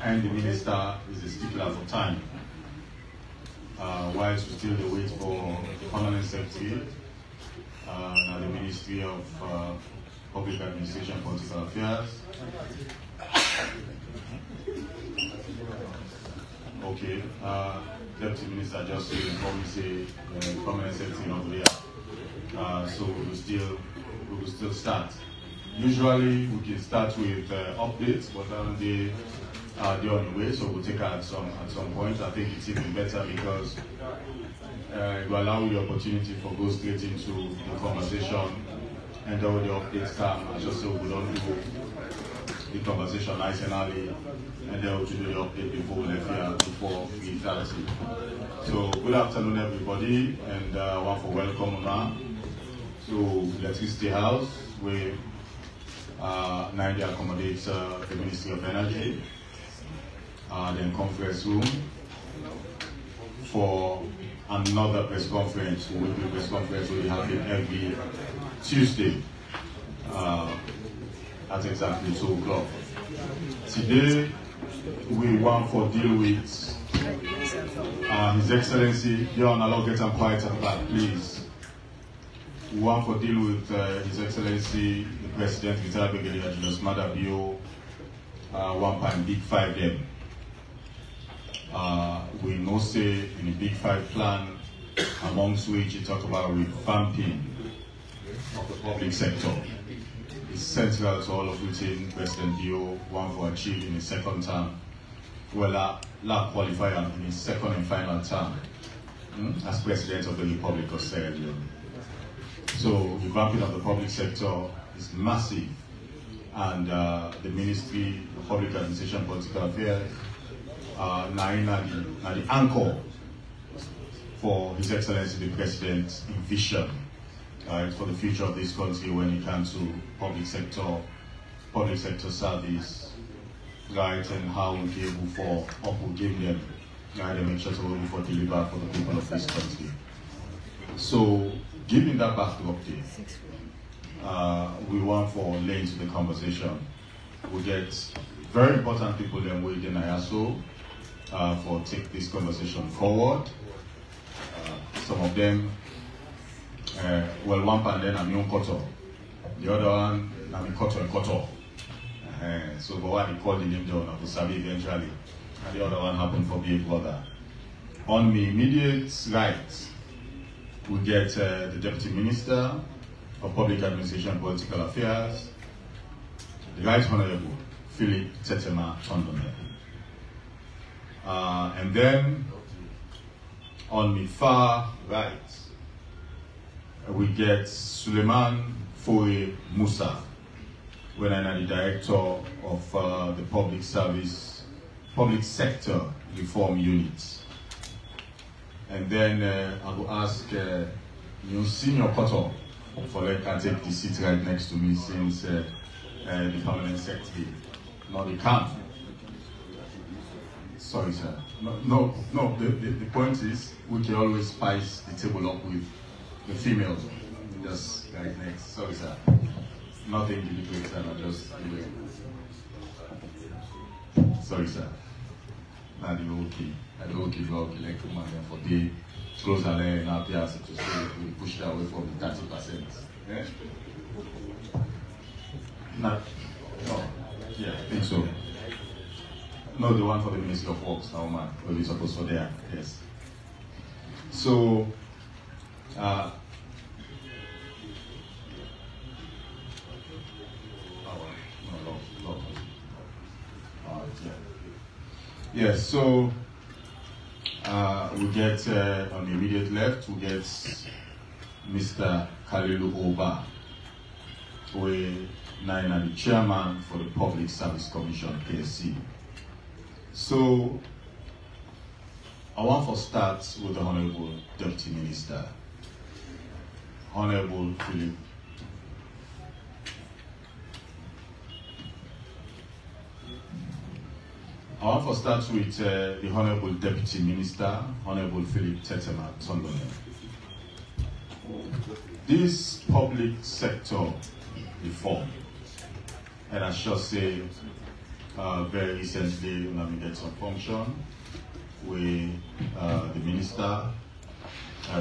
and the minister is a stickler for time. Whilst we still wait for the permanent secretary and the Ministry of Public Administration and Political Affairs. Okay, Deputy Minister just informed me say the permanent secretary not there, so we will still start. Usually we can start with updates, but they're on the way, so we'll take it at some point. I think it's even better because it will allow you the opportunity for go straight into the conversation and all the updates come, and just so we don't do the conversation nice and early, and then we'll do the update before we left here before 3:30. So good afternoon everybody, and one for welcome now to Electricity House, where Nigeria accommodates the Ministry of Energy, then conference room for another press conference, weekly press conference will be happening every Tuesday at exactly 2 o'clock. Today we want to deal with His Excellency, Leone, allow get and quiet at the back, please. We want to deal with His Excellency, the President, retired Brigadier Julius Mada Bio, one point Big Five them. We know say in the Big Five plan, amongst which you talk about revamping of the public sector. It's central to all of which President Bio want to achieve in his second term. Well, qualify in his second and final term as President of the Republic of Sierra Leone. So revamping of the public sector is massive, and the Ministry of Public Administration and Political Affairs now the anchor for His Excellency the President's vision for the future of this country when it comes to public sector service, right, and how we be able for give them, right, and make sure to be able for deliver for the people of this country. So, given that backdrop there, we want for lay into the conversation. We get very important people then waiting ISO for take this conversation forward. Some of them, well, one pan then I'm young Koto, the other one I'm Koto and Koto. So, but what they call the name down, I will sabi eventually, and the other one happened for being brother. On the immediate right, we get the Deputy Minister of Public Administration and Political Affairs, the Right Honorable Philip Tetema Tondone. And then on the far right, we get Suleiman Foe Musa, when I'm the Director of the Public Sector Reform Unit. And then I will ask your senior Koto for let can take the seat right next to me, since the permanent secretary, not the camp. Sorry, sir. No. The point is we can always spice the table up with the females. Just right next. Sorry, sir. Nothing deliberate, sir. I just do it. Sorry, sir. Now the okay. I do okay, like to man for the closer there in our piazza to say we push that away from the 30%. Yeah? No, yeah, I think so. No, the one for the Ministry of Works, now man, we're supposed for there, yes. So, yes, so we get on the immediate left, we get Mr. Kalilu Oba, who is now the chairman for the Public Service Commission, PSC. So, I want to start with the Honorable Deputy Minister, Honorable Philip. I want to start with the Honorable Deputy Minister, Honorable Philip Tetema Tondone. This public sector reform, and I shall say very recently nominated some function with the minister,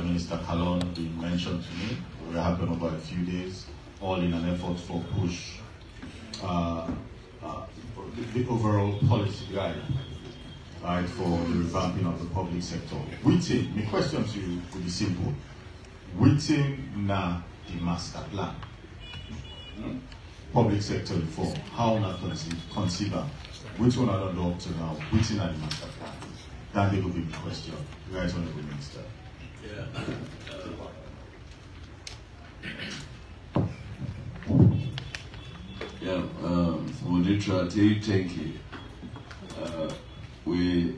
Minister Kalon, being mentioned to me. We happened over a few days, all in an effort for push the overall policy guide, right, for the revamping of the public sector. Within, my question to you will be simple. Within na the master plan, public sector reform, how not consider, which one I don't know up to now, within the master plan? That will be the question. You guys want to go minister? Moderator, thank you. We,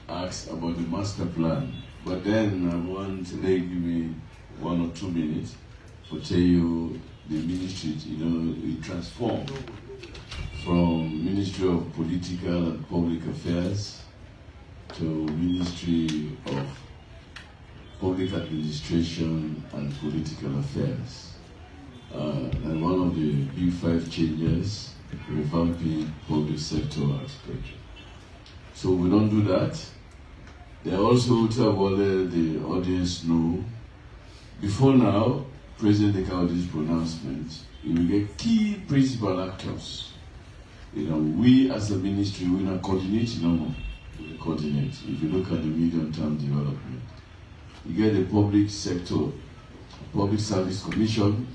asked about the master plan, but then I want to give me 1 or 2 minutes to tell you the ministry, it transformed from Ministry of Political and Public Affairs to Ministry of Public Administration and Political Affairs. And one of the big 5 changes, revamping public sector architecture. So we don't do that. They also tell whether the audience know, before now, President Ekaudi's pronouncement, you will get key principal actors. We as a ministry, we not coordinate no more. We coordinate. If you look at the medium-term development, you get the public sector, Public Service Commission,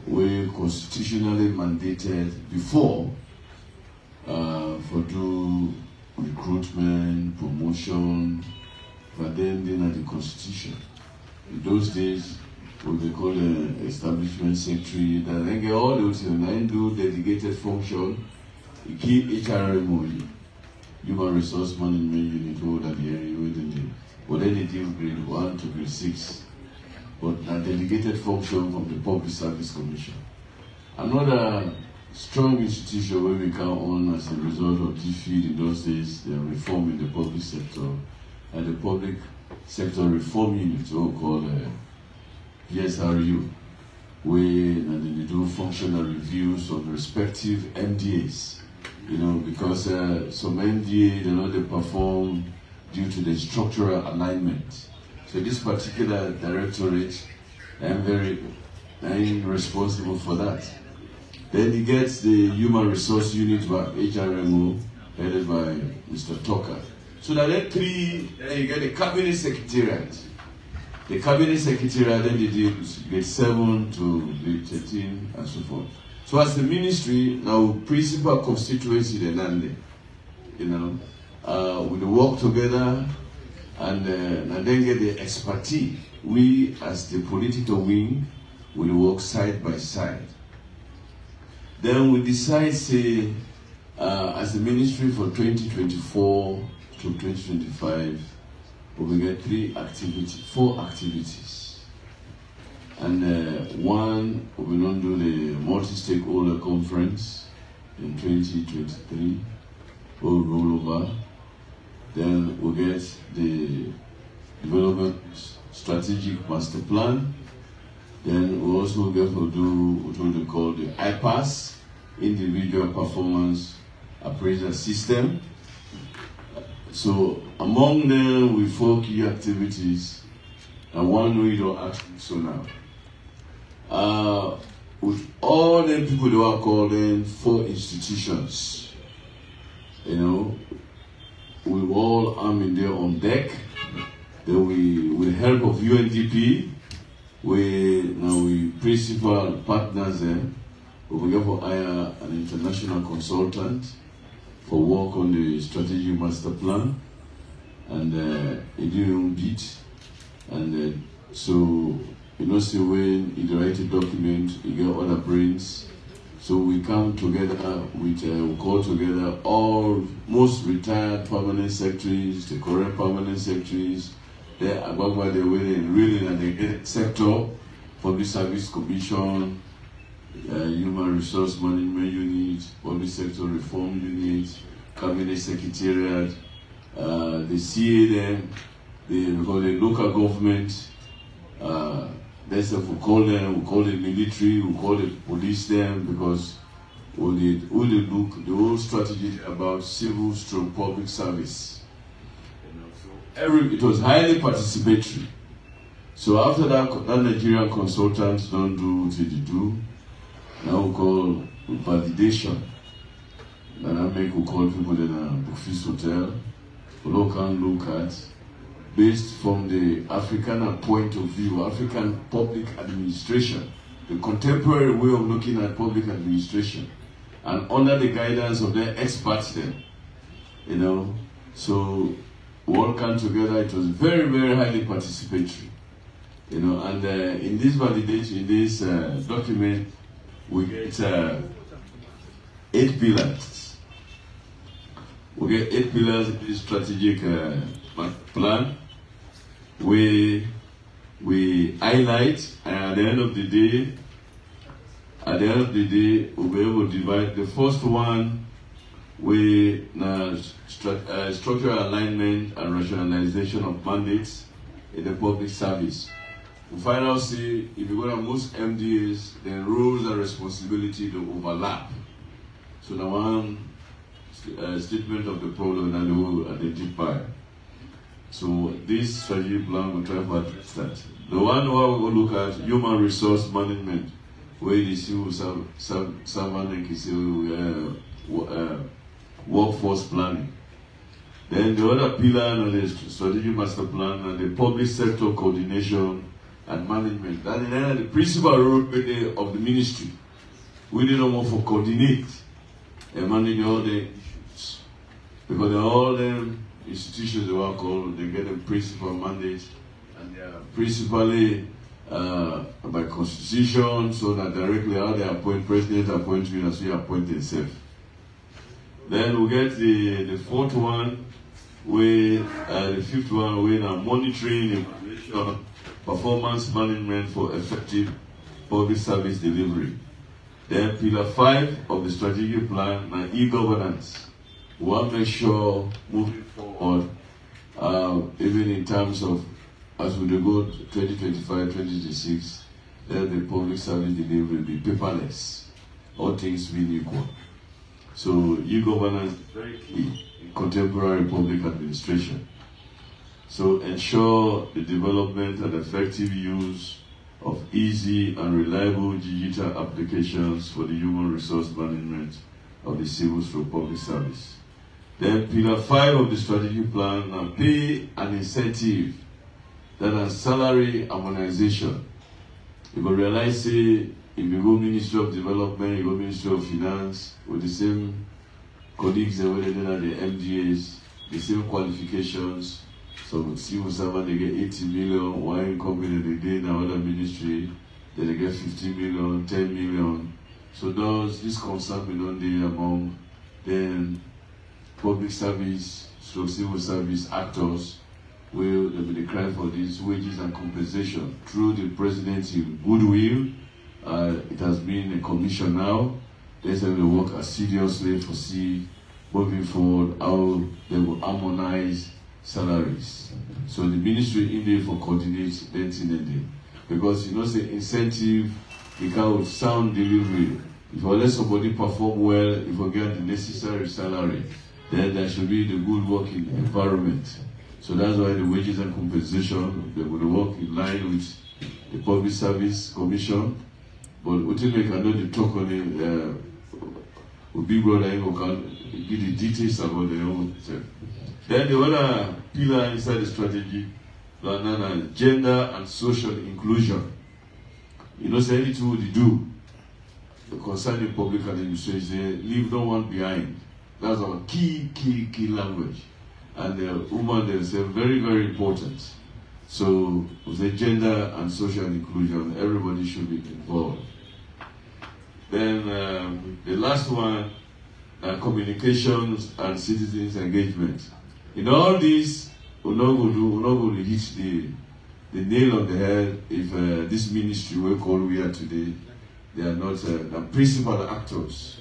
were constitutionally mandated before for do recruitment, promotion, but then they had the constitution. In those days, what they call the establishment secretary, that then get all those and do delegated function, you keep HRMO, Human Resource Management Unit, all that the area within the, but then they deal grade 1 to grade 6. But a delegated function from the Public Service Commission. Another strong institution where we count on as a result of defeat in those days, the reform in the public sector, and the Public Sector Reform Unit, so called PSRU, where they do functional reviews of the respective MDAs, because some MDA, they perform due to the structural alignment. So this particular directorate, I'm responsible for that. Then he gets the Human Resource Unit by HRMO, headed by Mr. Tucker. So that then 3, then you get the Cabinet Secretariat. The Cabinet Secretariat, then they deal with grade 7 to grade 13 and so forth. So as the ministry, now principal constituency, the Nande, we work together, and then get the expertise. We, as the political wing, will work side by side. Then we decide, say, as the ministry for 2024 to 2025, we will get 4 activities. And one, we will not do the multi-stakeholder conference in 2023, we'll roll over. Then we'll get the development strategic master plan. Then we also get to do what we call the IPAS, individual performance appraisal system. So among them, we 4 key activities, and one we don't ask so now. With all the people that are called in 4 institutions, we all arm in there on deck. Then we, with help of UNDP, we principal partners there. We have to hire an international consultant for work on the strategic master plan, and it didn't beat. And so, see when you write a document, you get other brains. So we come together with, we call together all most retired permanent secretaries, the current permanent secretaries, they're above where they're really in the sector, Public Service Commission, Human Resource Management Unit, Public Sector Reform Unit, Cabinet Secretariat, the CA, we call it local government, that's what we call them, we call it military, we call it police them, because the book, the whole strategy about civil stroke public service. It was highly participatory. So after that Nigerian consultants don't do what they do, now we call validation. And I make we call people in a office hotel, we can look at, based from the African point of view, African public administration, the contemporary way of looking at public administration, and under the guidance of their experts then, you know. So we all came together. It was very, very highly participatory, you know. And in this validation, in this document, we get 8 pillars. We get 8 pillars in this strategic plan. We highlight, and at the end of the day, we'll be able to divide. The first one, structural alignment and rationalization of mandates in the public service. We find out, see, if you go to most MDAs, then roles and responsibility to overlap. So the one statement of the problem that we will identify. So this strategy plan will try to address that. The one we will look at human resource management, where the civil servant and workforce planning. Then the other pillar and the strategic master plan and the public sector coordination and management. That is the principal role of the ministry. We need no more for coordinate and manage all the issues. Because all them institutions they were called, they get a principal mandate, and they are principally by constitution, so that directly how they appoint president, appoint minister, so appoint themselves. Then we get the fourth one, the fifth one, we are monitoring, evaluation, performance management for effective public service delivery. Then pillar 5 of the strategic plan, and e-governance. We want to make sure moving forward, even in terms of as we go to 2025, 2026, then the public service delivery will be paperless, all things being equal. So e-governance is very key in contemporary public administration. So ensure the development and effective use of easy and reliable digital applications for the human resource management of the civil public service. Then pillar 5 of the strategy plan, and pay an incentive that is salary harmonization. You will realize, say, if you go Ministry of Development, you go Ministry of Finance, with the same colleagues that were at the MDAs, the same qualifications. So civil servant, they get 80 million, one company they get in another ministry, then they get 50 million, 10 million. So this concern will not be among then public service, so civil service actors will be declared for these wages and compensation through the president's goodwill. It has been a commission now. They say they work assiduously to see moving forward how they will harmonize salaries. So the ministry in there for coordinate anything, because you know the incentive because sound delivery. If you let somebody perform well, if you get the necessary salary, then there should be the good working environment. So that's why the wages and compensation, they will work in line with the Public Service Commission. But until we cannot talk on it, Big Brother can give the details about their own self. Then the other pillar inside the strategy, gender and social inclusion. You know, say anything we do concerning public administration, leave no one behind. That's our key language. And the women themselves, very, very important. So, with the gender and social inclusion, everybody should be involved. Then the last one, communications and citizens engagement. In all these, we're not going to hit the nail on the head if this ministry we are today, they are not the principal actors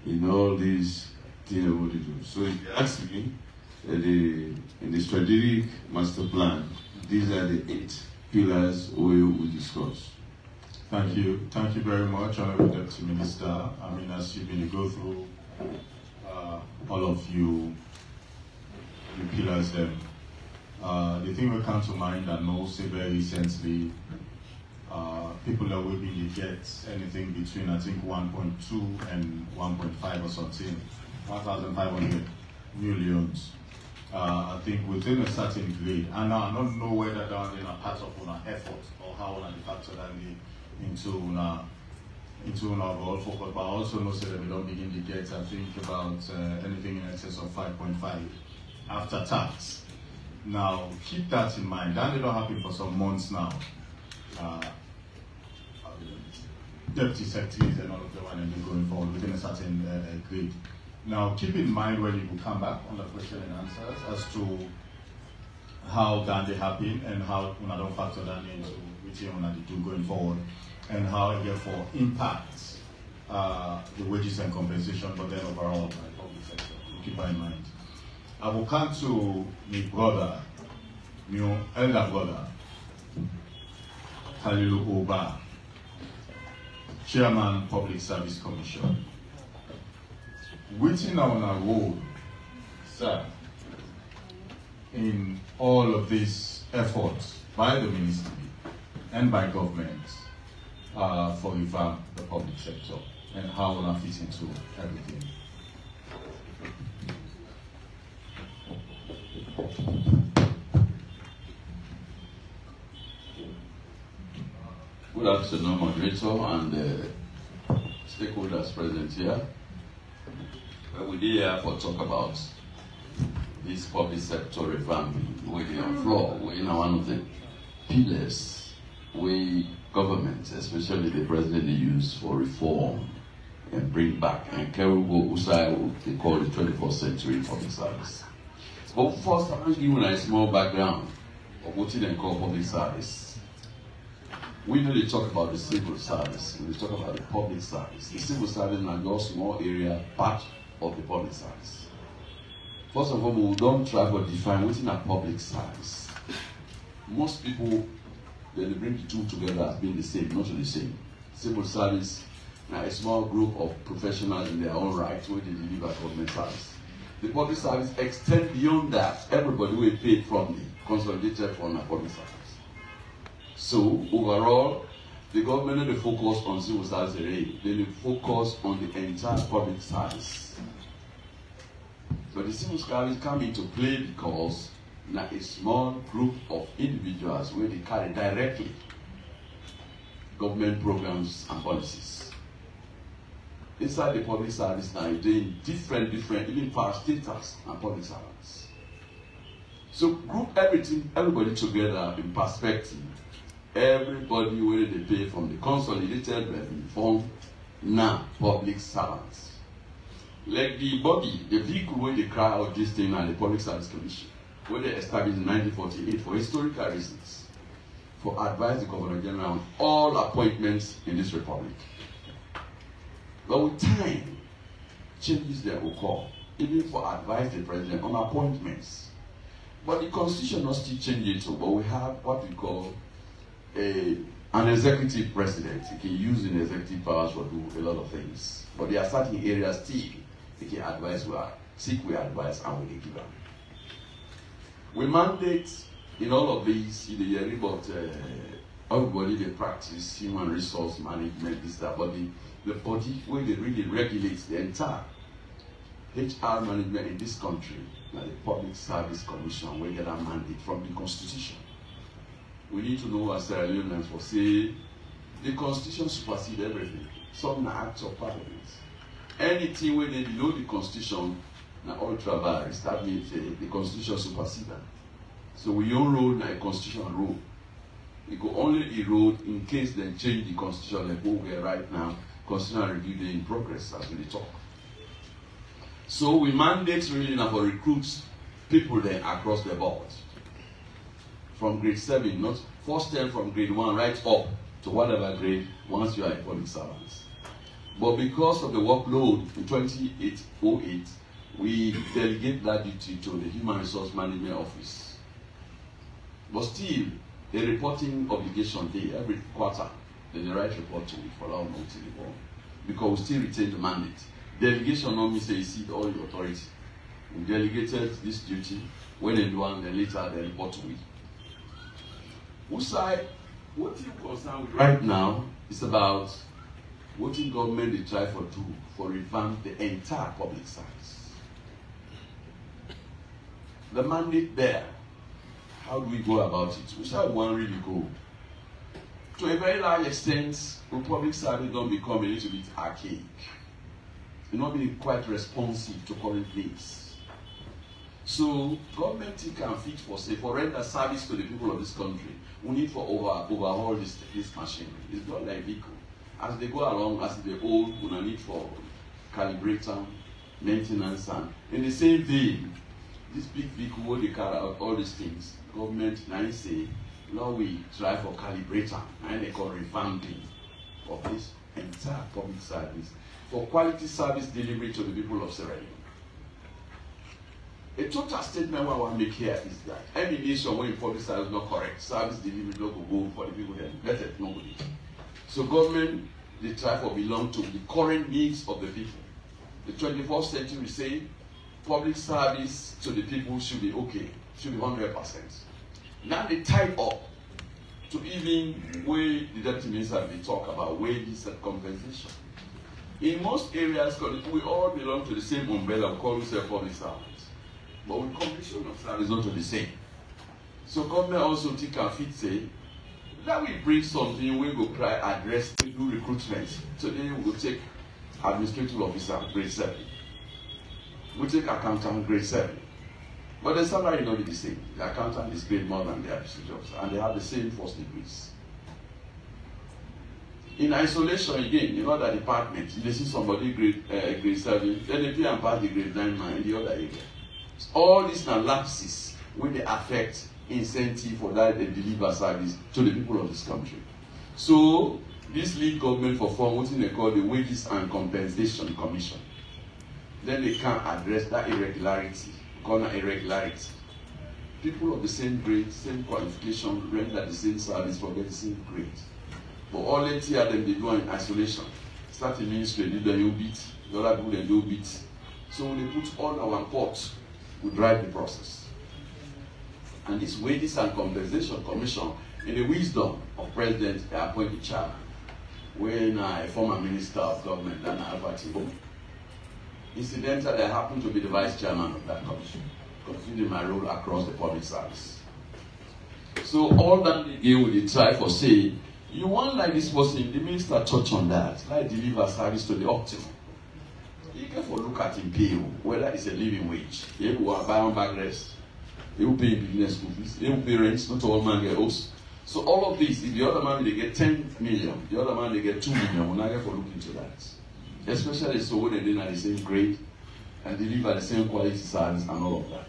in all these things what to do. So if you ask me, in the strategic master plan, these are the 8 pillars we will discuss. Thank you very much, Honorable Deputy Minister. I mean, as you go through all of you pillars them, the thing will come to mind that no say very recently, people are willing to get anything between, I think, 1.2 and 1.5 or something, 1,500 millions. I think within a certain grade, and I don't know whether that is a part of our effort or how we factor that into our overall focus, but I also know that we don't begin to get, I think, about anything in excess of 5.5 after tax. Now, keep that in mind. That did not happen for some months now. Deputy secretaries and all of them are going forward within a certain grade. Now, keep in mind when you will come back on the question and answers as to how that they happen and how we don't factor that into which you want to do going forward, and how it therefore impacts the wages and compensation, but then overall by the public sector. Keep that in mind. I will come to my brother, my elder brother, Kalilu Oba, Chairman, Public Service Commission. Waiting on our role, sir, in all of these efforts by the ministry and by government for revamp the public sector and how it fits into everything. Good afternoon, moderator and stakeholders present here. We did here for talk about this public sector revamping. We're on floor. We're in one of the pillars we government, especially the president, use for reform and bring back and carry Usai, they call the 21st century public service. But first, I'm going to give you a small background of what they call public service. We know they talk about the civil service, we talk about the public service. The civil service is just a small area, part of the public service. First of all, we don't try to define what's in a public service. Most people, they bring the two together as being the same, not the same. Civil service, now a small group of professionals in their own right where they deliver government service. The public service extends beyond that. Everybody will pay from the consolidated fund and public service. So overall, the government will focus on civil service, they will focus on the entire public service. But the civil service come into play because now a small group of individuals where they carry directly government programs and policies. Inside the public service now, you're doing different, even parastatals and public servants. So group everybody together in perspective. Everybody where they pay from the consolidated revenue fund, now public servants. Like the body, the vehicle where they cry out this thing and the Public Service Commission, where they established in 1948 for historical reasons, for advise the Governor General on all appointments in this republic. But with time, changes there will occur, even for advise the President on appointments. But the Constitution not still change it, but we have what we call an executive president. He can use in executive powers to do a lot of things. But there are certain areas still he can advise, seek we advise and we give them. We mandate in all of these, you hear about everybody they practice human resource management, this, that, but the body where they really regulates the entire HR management in this country, like the Public Service Commission, where get a mandate from the Constitution. We need to know as Sierra Leoneans for say the Constitution supersedes everything. Some are acts of part of it. Anything where they below the Constitution, now ultra virus, that means the Constitution supersedes them. So we don't roll like a constitutional rule. It could only erode in case they change the Constitution like what we are right now. Constitutional review in progress as we talk. So we mandate really now for recruits people there across the board. From grade 7, not first term from grade 1 right up to whatever grade once you are a public servant. But because of the workload in 2808, we delegate that duty to the Human Resource Management Office. But still, a reporting obligation day every quarter. then the right report to it for how long till it won. Because we still retain the mandate. Delegation normally says you see all the authority. We delegated this duty, when they do one, then later they report to it. What you concerned with right now is about what the government they try to do for revamp the entire public service. The mandate there, how do we go about it? Which how one really go? To a very large extent, the public service don't become a little bit archaic. It's not being quite responsive to current needs. So government can fit for say for render service to the people of this country. We need for overhaul this machinery. It's not like vehicle. As they go along, as they old, we need for calibrator, maintenance, and in the same vein, this big vehicle where they carry out all these things, government now say, now we try for calibrator, and they call revamping of this entire public service for quality service delivery to the people of Sierra Leone. A total statement what I want to make here is that any nation where public service is not correct, service delivery not go for the people that better nobody. So government they try to belong to the current needs of the people. The 21st century say public service to the people should be okay, should be 100%. Now they tie up to even where the deputy minister they talk about wages and compensation. In most areas, we all belong to the same umbrella, we call ourselves public servants. But with completion of service not the same. So government also think and fit say, that we bring something we go try address to do recruitment. Today we will take administrative officer grade 7. We take accountant grade 7. But the salary is not the same. The accountant is paid more than the administrative officer, and they have the same first degrees. In isolation again, in other departments, you see somebody grade 7, then they pay and pass the grade 9 man in the other area. All these are lapses when they affect incentive for that they deliver service to the people of this country. So this lead government for form what they call the Wages and Compensation Commission. Then they can address that irregularity, call that irregularity. People of the same grade, same qualification, render the same service for the same grade. But all that here them they do in isolation. Start in ministry, they do beat, the other people they do beat. So when they put all our pots, we drive the process. And this Wages and Compensation Commission, in the wisdom of President, they appointed chairman. When a former minister of government, Dana Alberti, incidentally, I happen to be the vice chairman of that commission, continuing my role across the public service. So all that they give, they try for say, you want like this person, the minister touch on that, like deliver service to the optimum. You can for look at him pay, whether it's a living wage. He will buy on bag rest. He will pay business school fees. He will pay rent. Not all man get host. So all of this, if the other man they get 10 million, the other man they get 2 million, we're not going to look into that. Especially so when they're at the same grade and deliver the same quality service and all of that.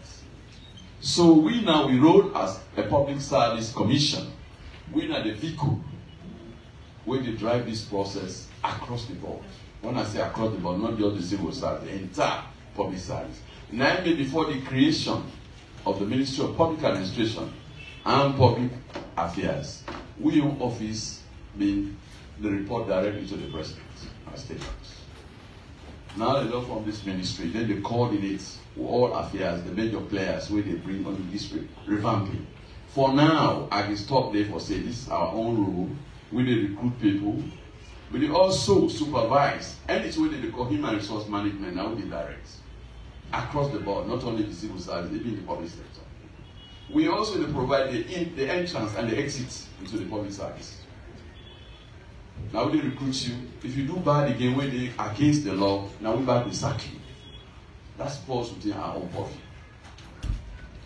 So we roll as a public service commission. We are the vehicle where they drive this process across the board. When I say across the board, not just the civil service, the entire public service. 9 days before the creation of the Ministry of Public Administration and Public Affairs, we in office being the report directly to the president as state house. Now they don't form this ministry, then they coordinate all affairs, the major players where they bring on this revamping. For now, I can stop there for say this is our own rule. We they recruit people. But they also supervise anything they call human resource management, now they direct across the board, not only the civil service, even the public sector. We also provide the entrance and the exit into the public service. Now we recruit you. If you do bad again when they against the law, now we back the sack you. That's falls within our own pocket.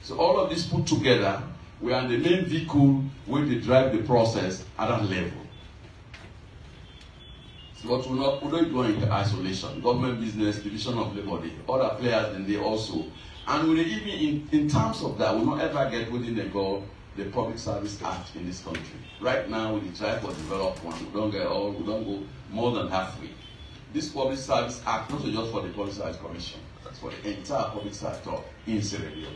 So all of this put together, we are the main vehicle where they drive the process at that level. But we don't go into isolation. Government business, division of labor, other players, and they also. And we even in terms of that, we will not ever get within the Public Service Act in this country. Right now, we try to develop one. We don't go more than halfway. This Public Service Act, not just for the Public Service Commission, that's for the entire public sector in Sierra Leone.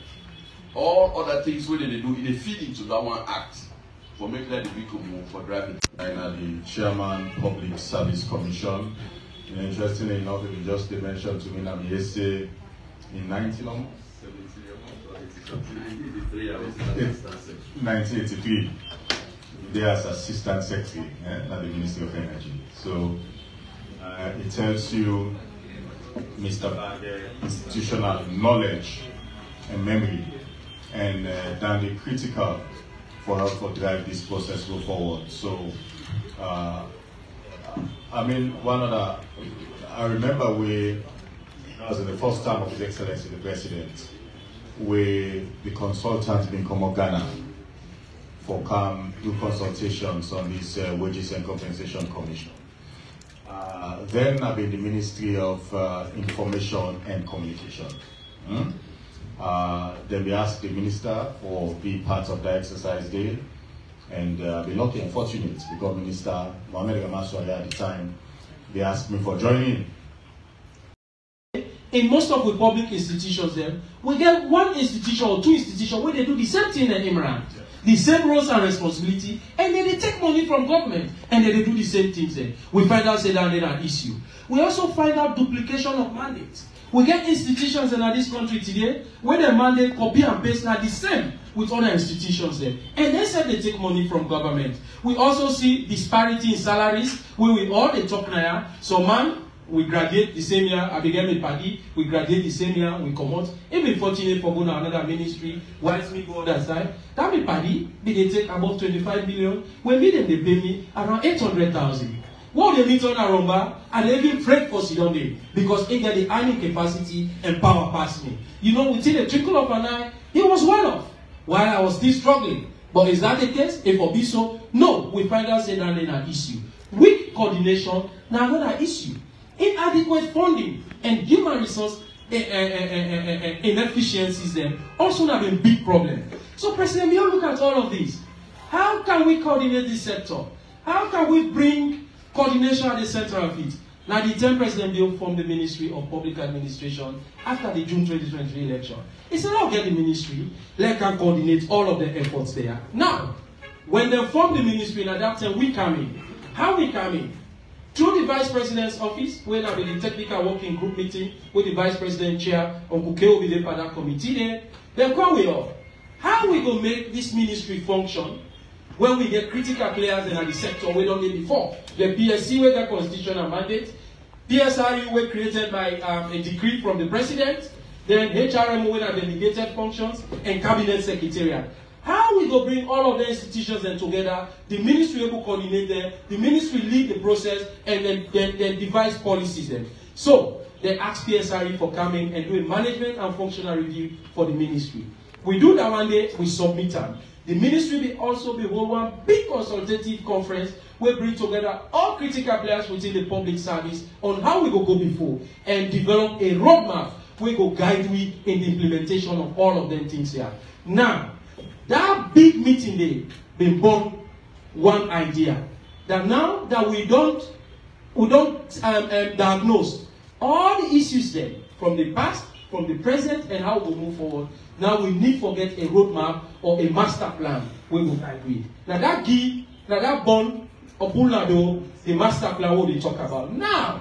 All other things we they do, they feed into that one act for making the vehicle move for driving. and the Chairman Public Service Commission. Interestingly enough, it was just mentioned to me that yesterday in 1983, there as Assistant Secretary at the Ministry of Energy. So it tells you Mr. Bagge institutional knowledge and memory, and that is critical for us to drive this process go forward. So I mean, I remember that was the first time of His Excellency the President, where the consultants been come to Ghana for do consultations on this Wages and Compensation Commission. Then I've been the Ministry of Information and Communication. Then we asked the minister for be part of the exercise day, and I've been lucky and fortunate because Minister Mohamed Gamaswari at the time, they asked me for joining. In most of the public institutions there, we get one institution or two institutions where they do the same thing in Imran. The same roles and responsibility, and then they take money from government, and then they do the same things there. We find out say that an issue. We also find out duplication of mandates. We get institutions in this country today where the mandate copy and paste are the same with other institutions there. And they say they take money from government. We also see disparity in salaries where we all they talk now. So man, we graduate the same year, I began with party, we graduate the same year, we come out. It be fortunate for going to another ministry, whilst me go other side. That be party, they take about 25 million. When me them they pay me around 800,000. What they need on a rumba, and they even pray for Sidonde because they get the earning capacity and power past me. You know, within a trickle of an eye, he was well off while I was still struggling. But is that the case? If it be so, no, we find out say that an issue. Weak coordination, now another issue. Inadequate funding and human resource inefficiencies then also have a big problem. So President, we all look at all of this. How can we coordinate this sector? How can we bring coordination at the center of it? Now the 10th President Bill formed the Ministry of Public Administration after the June 2023 election. He said, I'll get the ministry, let can coordinate all of the efforts there. Now, when they formed the ministry, at that time we come in. How we come in? Through the Vice President's office, where there will be the technical working group meeting, with the Vice President chair, Uncle K will be there for that committee there. Then come we all. How we going to make this ministry function when we get critical players in the sector we don't get before? The PSC with the constitutional mandate, PSRU were created by a decree from the President, then HRM with the delegated functions, and Cabinet Secretariat. How we go bring all of the institutions then together, the ministry able to coordinate them, the ministry lead the process, and then devise policies then. So, they ask PSRE for coming and do a management and functional review for the ministry. We do that one day, we submit them. The ministry will also be hold one big consultative conference where bring together all critical players within the public service on how we go before and develop a roadmap we go guide we in the implementation of all of them things here. Now, that big meeting day been born one idea that now that we don't diagnose all the issues there from the past, from the present, and how we move forward. Now we need to get a roadmap or a master plan we will guide with. Now that born Opulado, the master plan what we talk about. Now,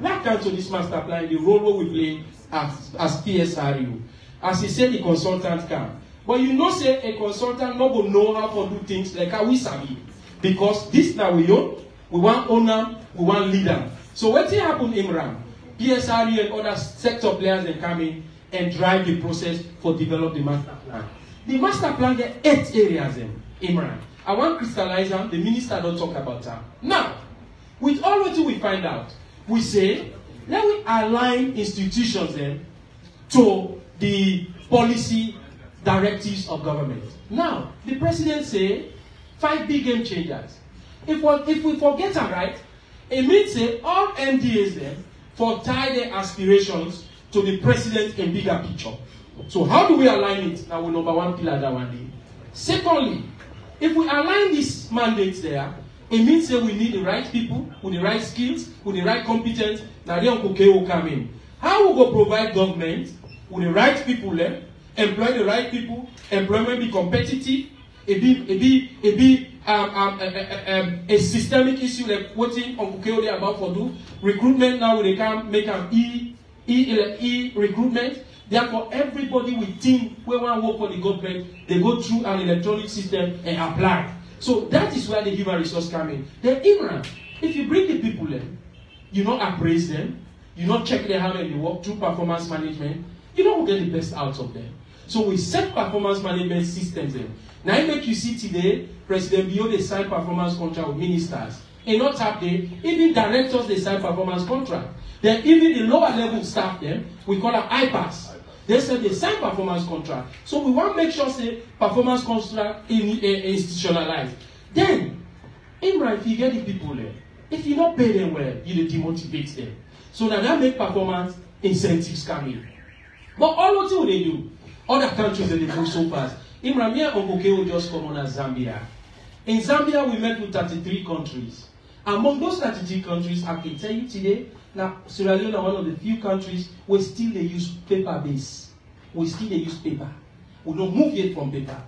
let's come to this master plan, the role what we play as PSRU. As he said, the consultant can. But you know, say a consultant not going to know how to do things like how we sabi. Because this now we own, we want owner, we want leader. So what thing happen Imran? PSRU and other sector players then come in and drive the process for develop the master plan. The master plan get 8 areas in Imran. I want to crystallize them, the minister don't talk about that. Now, with all what we find out, we say, let we align institutions then to the policy directives of government. Now, the president say 5 big game changers. If we forget that right, it means say all MDAs then for tie their aspirations to the president in bigger picture. So how do we align it? That will number one pillar that one day. Secondly, if we align these mandates there, it means that we need the right people with the right skills, with the right competence. Now they will come in. How we go provide government with the right people there? Employ the right people, employment be competitive, a systemic issue like what Uncle Keode about for do. Recruitment now they can make an recruitment. Therefore, everybody within where one work for the government, they go through an electronic system and apply. So that is where the human resource come in. Then Imran, if you bring the people in, you not appraise them, you not check them how they work through performance management, you don't get the best out of them. So we set performance management systems in. Now I make you see today, President Bio they sign performance contract with ministers. And not tap there, even directors they sign performance contract. Then even the lower level staff them, we call them IPAS. They said they sign performance contract. So we want to make sure say performance contract institutionalized. Then, Imran, if you get the people there, if you not pay them well, you demotivate them. So that make performance incentives come in. But all what they do, other countries that they go so fast. Imran, me and Uncle Keode just come on as Zambia. In Zambia, we met with 33 countries. Among those 33 countries, I can tell you today, now Sierra Leone is one of the few countries where still they use paper base. We still they use paper. We don't move yet from paper.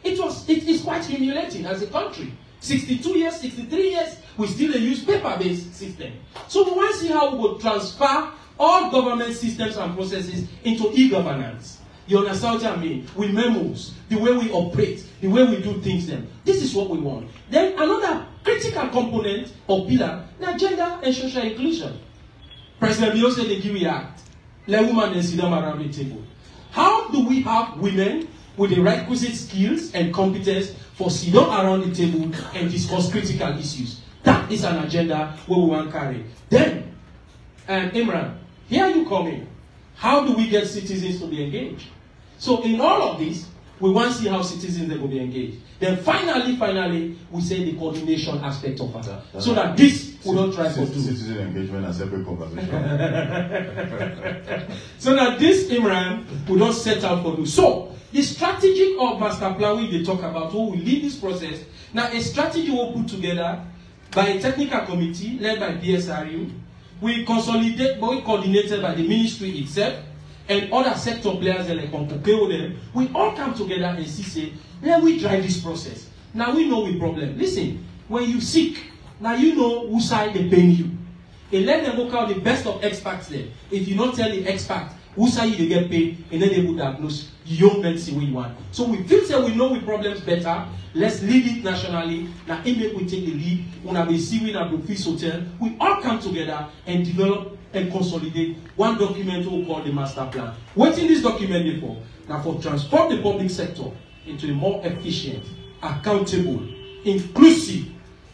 It is quite humiliating as a country. 62 years, 63 years, we still use paper-based system. So we want to see how we will transfer all government systems and processes into e-governance. You understand what I mean? With memos, the way we operate, the way we do things then. This is what we want. Then another critical component or pillar, the gender and social inclusion. President Bio said the Kiwi Act. Let women and sit down around the table. How do we have women with the requisite skills and competence for sit down around the table and discuss critical issues? That is an agenda where we want to carry. Then, Imran, here you come in. How do we get citizens to be engaged? So in all of this, we want to see how citizens will be engaged. Then finally, we say the coordination aspect of it. So that this will not try to do. Citizen engagement and separate conversation. So that this, Imran, will not set out for do. So, the strategy of master plan we talk about, who will lead this process. Now, a strategy will put together by a technical committee led by BSRU. We consolidate, but we coordinated by the ministry itself and other sector players like Uncle Keode. We all come together and say, let we drive this process. Now we know the problem. Listen, when you seek, now you know who side they pay you. And let them work out the best of experts there. If you don't tell the expert who side they get paid, and then they will diagnose your medicine where you want. So we feel that we know the problems better. Let's lead it nationally. Now, we take the lead. We have a seaweed and Bufis Hotel. We all come together and develop and consolidate one document we call the master plan. What's in this document for? Now, for transform the public sector into a more efficient, accountable, inclusive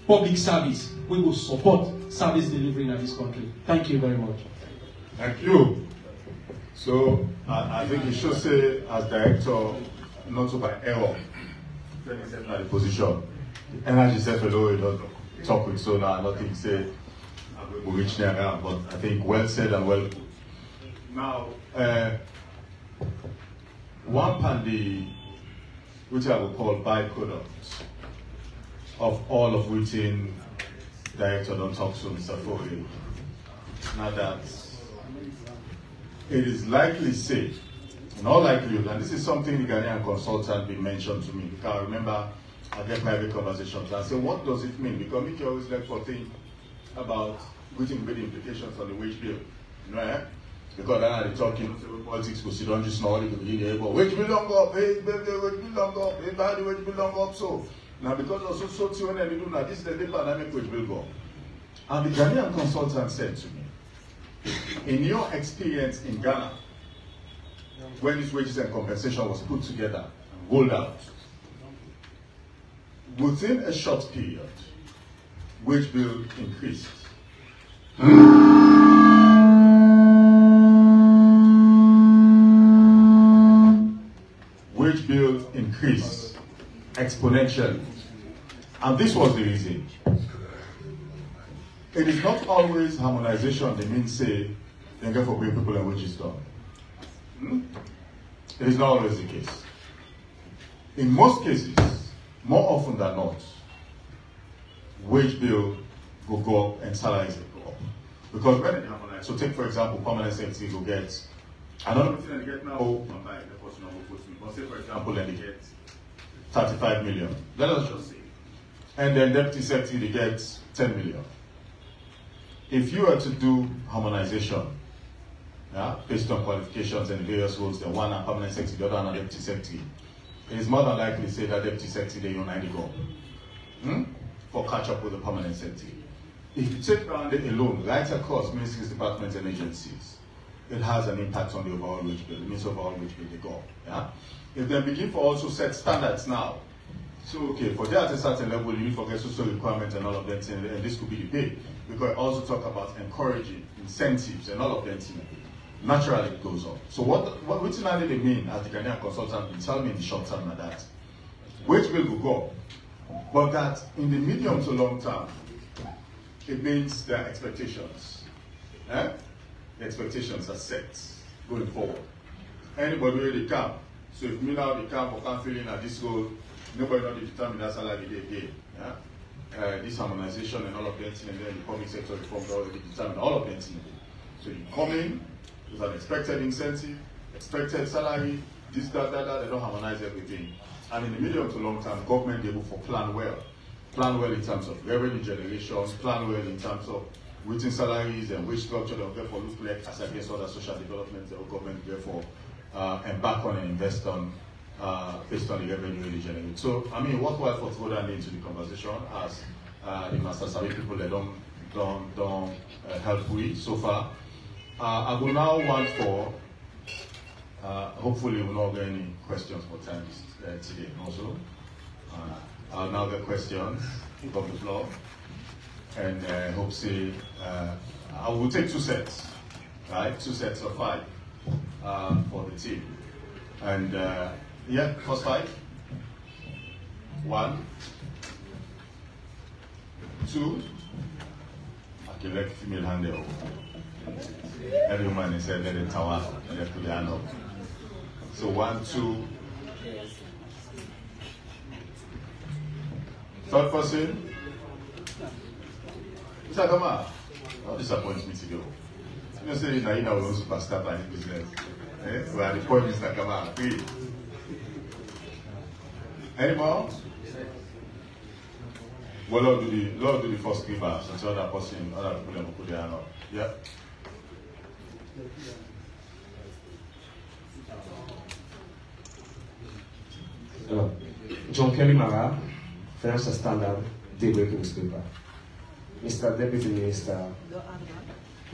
public service, we will support service delivery in this country. Thank you very much. Thank you. So, I think you should say, as director, not so by error. The position. The energy sector alone don't talk with so now nothing say we reach there around, but I think well said and well put. Now one pandy which I would call byproduct of all of which in director don't talk to Mr. Foley. Now that it is likely safe, in all likelihood, and this is something the Ghanaian consultant been mentioned to me, because I remember I get private conversations. I say, what does it mean? Because Mickey always like for things about which great implications on the wage bill. You know, eh? Because then they talking politics, because you don't just know what you hear, but wage bill don't go up, wage bill don't go up, the wage bill don't go up. So now because of so when they do now, this is the pandemic wage bill go up. And the Ghanaian consultant said to me, in your experience in Ghana, when this wages and compensation was put together and rolled out, within a short period, wage bill increased. Wage bill increased exponentially. And this was the reason. It is not always harmonization, they mean say, they get for paying people and wages done. It is not always the case. In most cases, more often than not, wage bill will go up and salaries will go up. Because when they harmonize, so take for example, permanent secretary will get, another thing they get now, but say for example, they get 35 million. Let us just say. And then deputy secretary gets 10 million. If you were to do harmonization, based on qualifications and various roles, the one are permanent secretary, the other are deputy secretary, it is more than likely to say that deputy secretary they unite the go for catch up with the permanent secretary. If you take around it alone, right across ministries, departments, and agencies, it has an impact on the overall wage bill. It means overall wage bill they go. Yeah? If they begin to also set standards now, so okay, for that at a certain level, you need to forget social requirements and all of that, and this could be the pay. We could also talk about encouraging, incentives, and all of that. Naturally, it goes up. So which did they mean as the Ghanaian consultant tell me in the short term like that? Wage bill will go up, but that in the medium to long term, it means their expectations. The expectations are set going forward. Anybody where they come. So if me now they come for can't fill in at this role, nobody not determine that salary they again. This harmonization and all of that, and then the public sector reform already determine all of that. So you come in with an expected incentive, expected salary, this, that, they don't harmonize everything. And in the medium to long term, government able to plan well in terms of revenue generation, plan well in terms of waiting salaries and wage structure that will therefore look like as against other social developments that the government therefore embark on and invest on based on the revenue really generated. So, I mean, worthwhile for throw that into the conversation as the Master Survey people that don't help with so far. I will now want for, hopefully we'll not get any questions for time today also. I'll now get questions from the floor. And hope say, I will take 2 sets, right? 2 sets of 5 for the team. And yeah, first 5. 1, 2. I can let female hand there. Every woman is said, let it tower, let it put the hand up. So 1, 2. Third person. Mr. Kama, what disappoints me to go? You know, say Naina was also superstar by his business. We are the point, Mr. Kama. Please. Any more? Well, Lord do the first 3 bars until other person, other people will put their hand up. Yeah. John Kelly Mara, Financial Standard, Daybreak newspaper. Mr. Deputy Minister,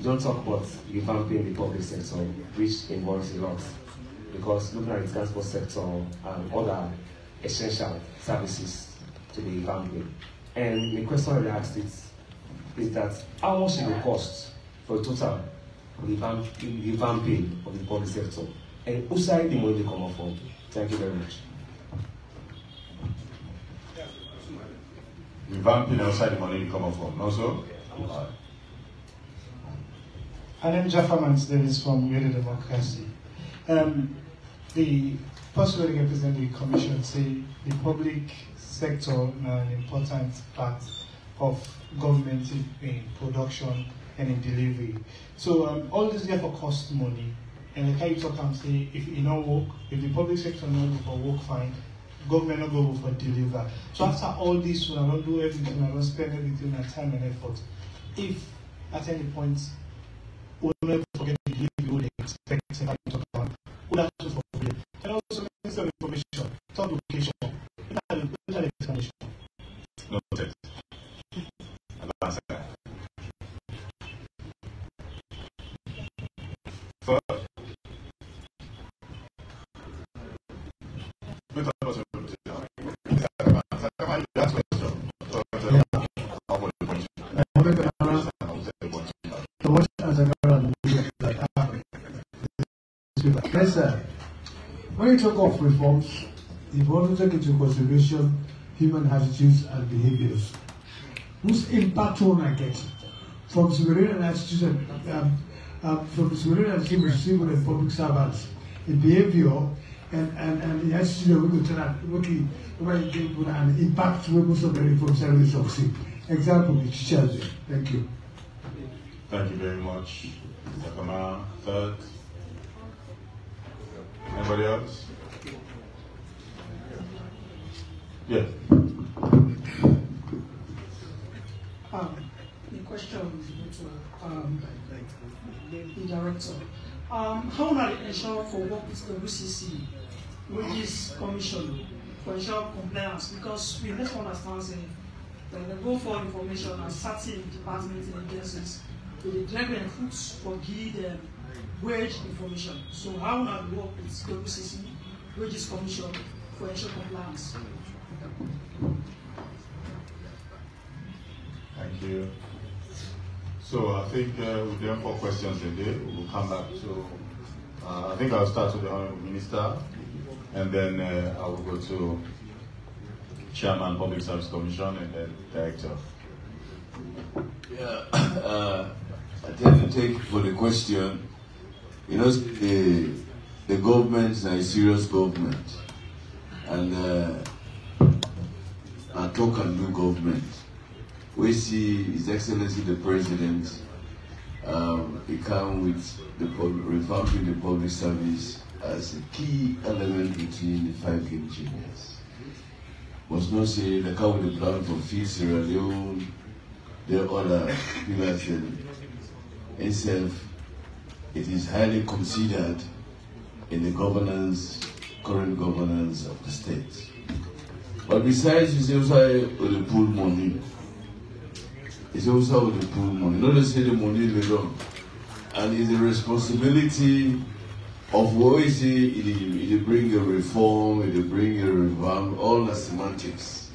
don't talk about revamping the public sector, which involves a lot, because looking at the transport sector and other essential services to be revamping. And the question I asked is that how much it will cost for a total revamping of the public sector? And whose side the money come up from? Thank you very much. Revamping outside the money come up from, also? My name is Jaffa Davis from United Democracy. The person who represents the Commission say the public sector is an important part of government in production and in delivery. So all this therefore costs money. And like how you talk and say, if it not work, if the public sector not go for work fine, government not go for deliver. So after all this, when I don't do everything, I don't spend everything, my time and effort. If at any point we'll never forget the delivery, we expect to talk about, we'll have to forget. And also Minister of Information, top location, look at the explanation. Noted. Yes, sir. When you talk of reforms, you've also take into consideration human attitudes and behaviors. Whose impact on I get from civilian attitudes from the civilian attitude received with public servants, the behavior and the attitude of people and impact where most of the reforms will succeed. Example, the teachers. Thank you. Thank you very much. Zakama, third. Anybody else? Yes. The question is to the director. How will I ensure for work with WCC, with this commission, for ensure compliance? Because we need to understand that they go for information and certain departments and agencies with the direct inputs for give them wage information. So how will I work with WCC, wages commission, for ensure compliance? Thank you. So I think we've done 4 questions a day. We will come back to, I think I'll start with the Honorable Minister, and then I will go to Chairman, Public Service Commission, and then Director. Yeah, I thank you for the question. You know, the government is a serious government, and a talk and do government. We see His Excellency the President, he come with the revamping the public service as a key element between the 5 game changers. Must not say they come with the plan for Feed Sierra Leone, there are other pillars in itself. It is highly considered in the current governance of the state. But besides, it's also with the pool money. It's also with the pool money. Not to say the money alone. And it's the responsibility of what we say, it bring a reform, it bring a revamp, all the semantics.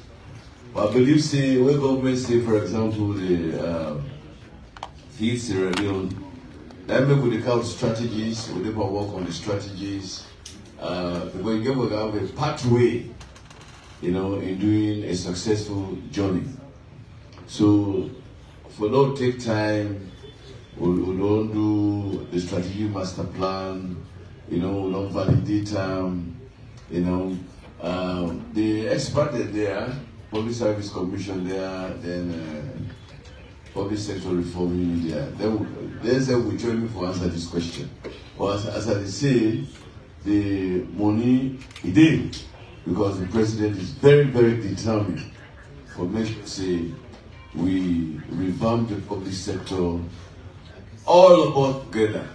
But I believe, say, when government say, for example, the Feed Sierra Leone, that make with the count strategies, we never work on the strategies, because you get to have a pathway, you know, in doing a successful journey. So, for not take time, we don't do the strategic master plan, you know, we don't validate them, you know. The expert there, Public Service Commission there, then Public Sector Reform Unit there. They say we join me for answer this question. But as I say, the money it did, because the president is very, very determined for make sure say we revamp the public sector all about together.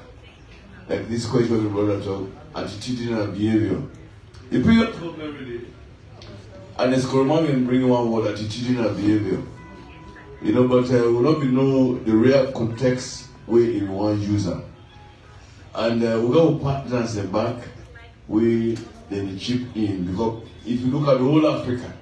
Like this question we brought up, attitudinal behavior. The period problem really, and as Koroman bring one word, attitudinal behavior. You know, but will not be know the real context way in one user. And we go partners and back, we then chip in, because if you look at the whole Africa,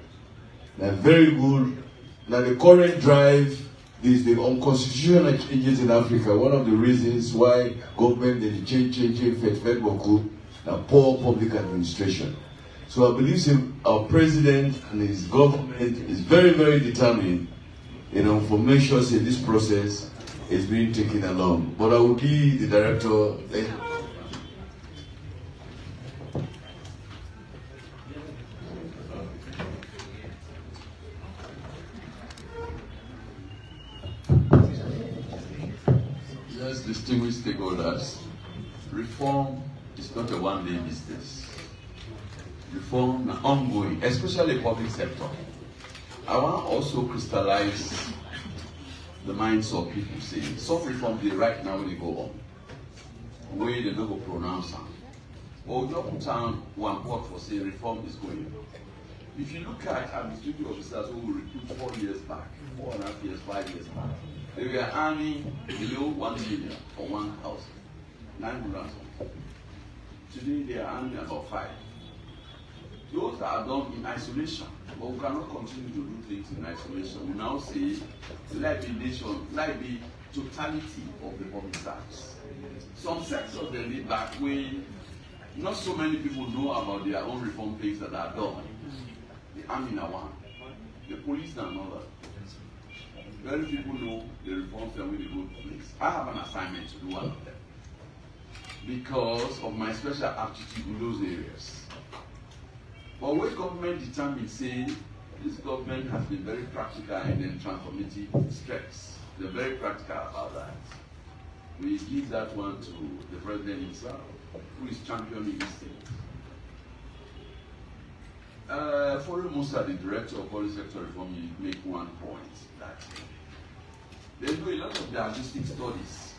they're very good. Now the current drive is the unconstitutional changes in Africa. One of the reasons why government did change now poor public administration. So I believe our president and his government is very, very determined, you know, for make sure that this process is being taken along. But I will give the director. Yes, distinguished stakeholders, reform is not a one-day business. Reform is ongoing, especially public sector. I want to also crystallize the minds of people saying some reform they right now they go on. Way they don't go pronounce them. But we don't put on one word for saying reform is going on. If you look at administrative officers who were recruited 4 years back, 4.5 years, 5 years back, they were earning below 1 million for 1,900. Today they are earning about 5. Those are done in isolation, but we cannot continue to do things in isolation. We now say, let be totality of the public service. Some sectors they lead back where not so many people know about their own reform things that are done. The army are one, the police are another. Very few people know the reforms that we go to place. I have an assignment to do one of them because of my special aptitude in those areas. But when government determines, say, this government has been very practical in transformative steps. They're very practical about that. We give that one to the president himself, who is championing this thing. Foreign Musa, the director of public sector reform, you make one point that they do a lot of diagnostic studies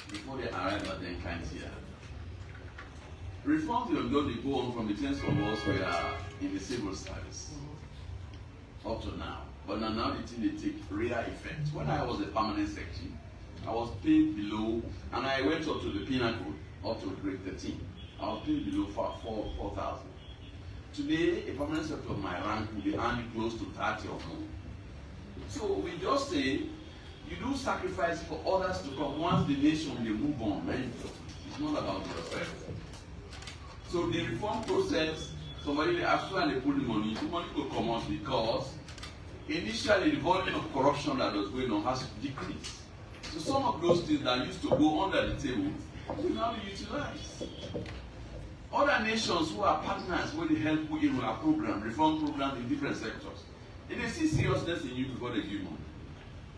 before they arrive at the kind here. Reforms in Ondo, they go on from the times of us we are in the civil service up to now. But now the thing they take real effect. When I was a permanent secretary, I was paid below, and I went up to the pinnacle, up to grade 13. I was paid below 4,000. Today, a permanent secretary of my rank will be earning close to 30 or more. So we just say, you do sacrifice for others to come. Once the nation will move on, right? It's not about yourself. So the reform process, somebody after and they put the money will come out because initially the volume of corruption that was going on has decreased. So some of those things that used to go under the table will now be utilized. Other nations who are partners will help you in our program, reform programs in different sectors. And they see seriousness in you before they give money.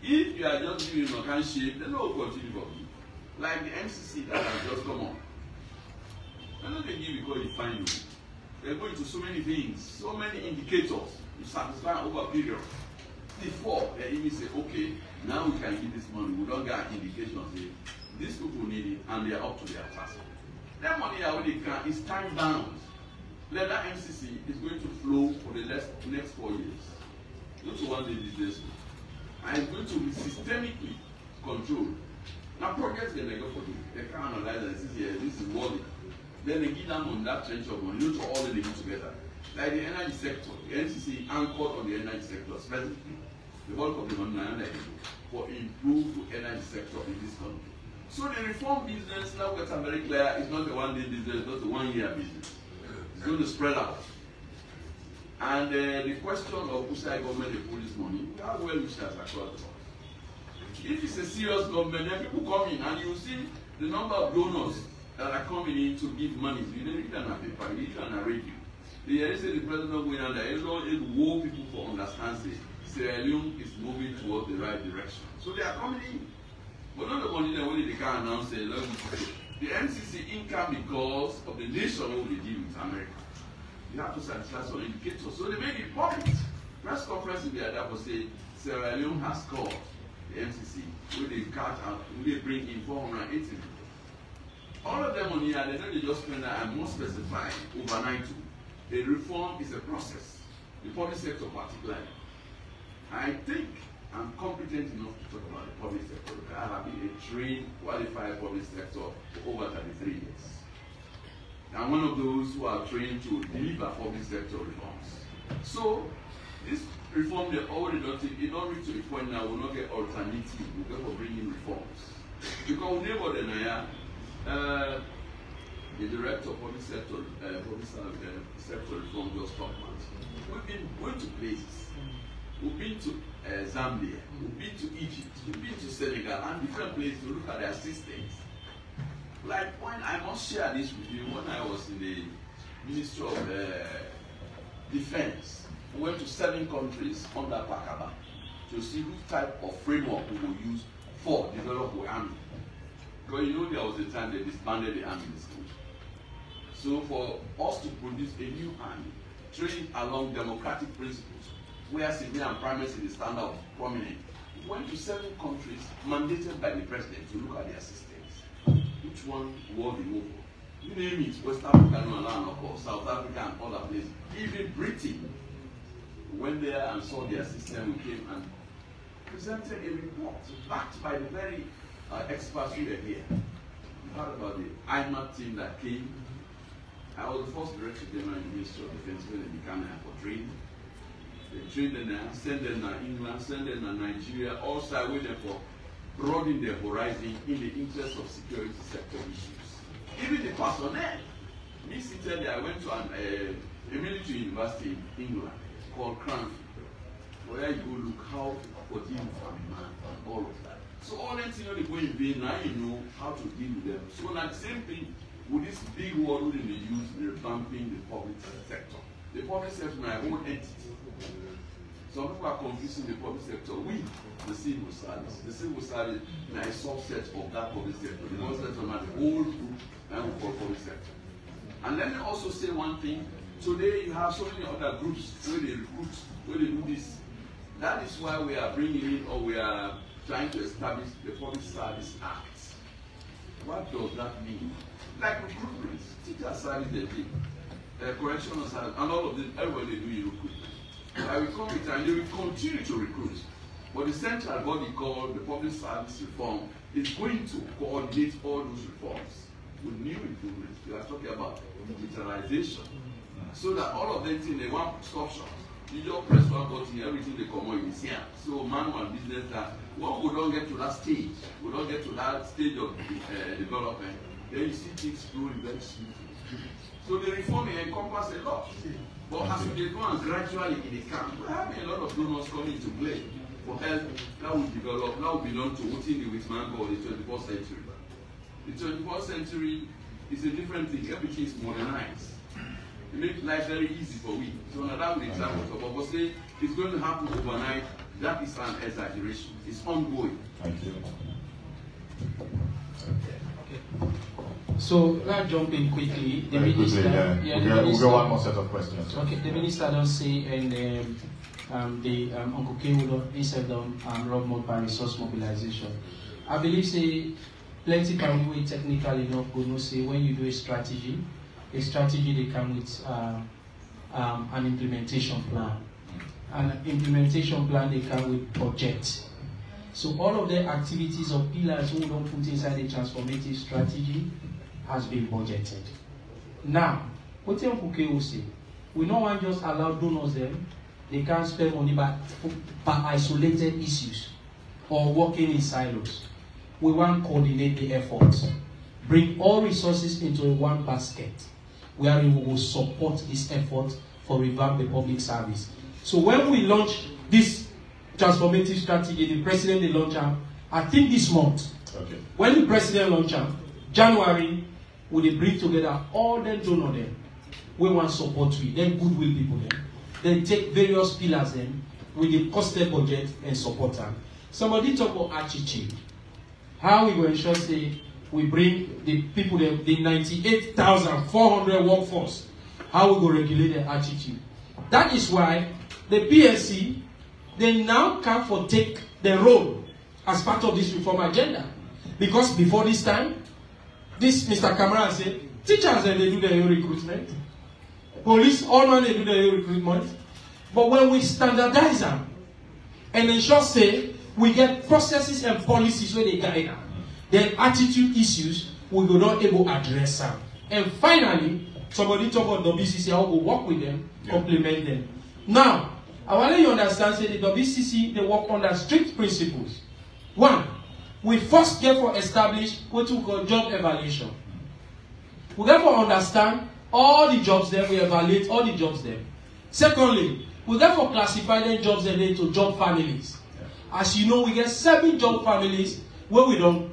If you are just giving a kind shape, they will continue for you. Like the MCC that has just come on. They don't give because you find you. They're going to so many things, so many indicators to satisfy over a period. Before they even say, okay, now we can give this money. We don't get indications. These people need it and they are up to their task. That money already can is time bound. Let that MCC is going to flow for the next 4 years. Not to one day business. And it's going to be systemically controlled. Now projects they go for you. They can analyze and see this is worthy. Then they give them on that trench of money, not all of them together. Like the energy sector, the NCC anchored on the energy sector, specifically the bulk of the money for improved energy sector in this country. So the reform business, now gets very clear, it's not a one-day business, not a one-year business. It's going to spread out. And the question of who side government they put this money, we have well wishes across the board. If it's a serious government, then people come in and you see the number of donors that are coming in to give money. You don't read it on a paper, you read it on a radio. They say the president going on there, it will people for understand say Sierra Leone is moving towards the right direction. So they are coming in. But not the money that only they can announce the MCC income because of the nation who they deal with America. You have to satisfy some indicators. So they make it public. Press conference in the other will say Sierra Leone has scored the MCC, where they cut out, where they bring in 480 million. All of them on here, they know they just spend that and more specify overnight too. The reform is a process, the public sector particularly. I think I'm competent enough to talk about the public sector because I have been a trained, qualified public sector for over 33 years. I'm one of those who are trained to deliver public sector reforms. So, this reform they already don't take, it don't reach to the point now we'll not get alternative, we'll get for bringing reforms. Because we never deny the director of public sector reform just talked about. We've been going to places. We've been to Zambia, we've been to Egypt, we've been to Senegal and different places to look at their systems. Like when I must share this with you, when I was in the Ministry of Defense, we went to 7 countries under Pakaba to see which type of framework we will use for developing the army. Because you know there was a time they disbanded the army in this country. So for us to produce a new army, trained along democratic principles, where civilian and primacy is stand out prominent, we went to 7 countries mandated by the president to look at their systems. Which one will be moved? You name it, West Africa, or South Africa and other places. Even Britain went there and saw their system. We came and presented a report backed by the very experts who were here. We heard about the IMAT team that came. I was the first director general in the Ministry of Defense when they became for training. They trained them there, sent them to England, sent them to Nigeria, also I waited for broadening their horizon in the interest of security sector issues. Even the personnel. Me seated there, I went to a military university in England called Cranfield, where you go look how for deal with family man and all of that. So all that you know they go in vain, now you know how to deal with them. So now the same thing with this big word they use, revamping the public sector. The public sector is my own entity. Some people are confusing the public sector with the civil service. The civil service is a subset of that public sector. The public sector is not the whole group and we call public sector. And let me also say one thing today you have so many other groups where they recruit, where they do this. That is why we are bringing in, or we are trying to establish the Public Service Act. What does that mean? Like recruitment, teacher service they do, correctional service, and all of this, everywhere they do you recruitment. I will come with and they will continue to recruit. But the central body called the Public Service Reform is going to coordinate all those reforms with new improvements. We are talking about digitalization. So that all of them things they want stop shop. You just press one button, everything they come on is here. So manual business that when we don't get to that stage, we don't get to that stage of development, then you see things growing very smoothly. So the reform encompasses a lot. But as we go on gradually in the camp, we're having a lot of donors coming into play for health that will develop, that will belong to what in the Whitman called the 21st century. The 21st century is a different thing. Everything is modernized. It makes life very easy for we. So now that would example. But say it's going to happen overnight, that is an exaggeration. It's ongoing. Thank you. Okay. So let's jump in quickly. The Very minister, quickly, we'll get one more set of questions. Okay, the minister don't say, and Uncle K will instead on road mode by resource mobilization. I believe say plenty can we technically enough go no say when you do a strategy they come with an implementation plan. An implementation plan they come with project. So all of the activities or pillars we don't put inside the transformative strategy has been budgeted. Now, what Uncle K will say, we don't want just allow donors them, they can't spend money by isolated issues or working in silos. We want to coordinate the efforts, bring all resources into one basket, where we will support this effort for revamp the public service. So when we launch this transformative strategy, the president will launch them, I think this month. Okay. When the president launch them, January, we will bring together all them donors them. We want support with them, goodwill people them. Then take various pillars then with the costed budget and support them. Somebody talk about attitude. How we will ensure say we bring the people the 98,400 workforce. How we go regulate their attitude. That is why the PSC they now can for take the role as part of this reform agenda. Because before this time, this Mr. Kamara said, teachers they do their own recruitment. Police, all man they do their own recruitment. But when we standardize them and ensure say we get processes and policies where they guide them, then attitude issues we will not able to address them. And finally, somebody talk about WCC, how we work with them, complement them. Now, I want you to understand say the WCC they work under strict principles. One, we first get for establish what we call job evaluation. We therefore understand all the jobs there, we evaluate all the jobs there. Secondly, we therefore classify the jobs there into job families. As you know, we get 7 job families where we don't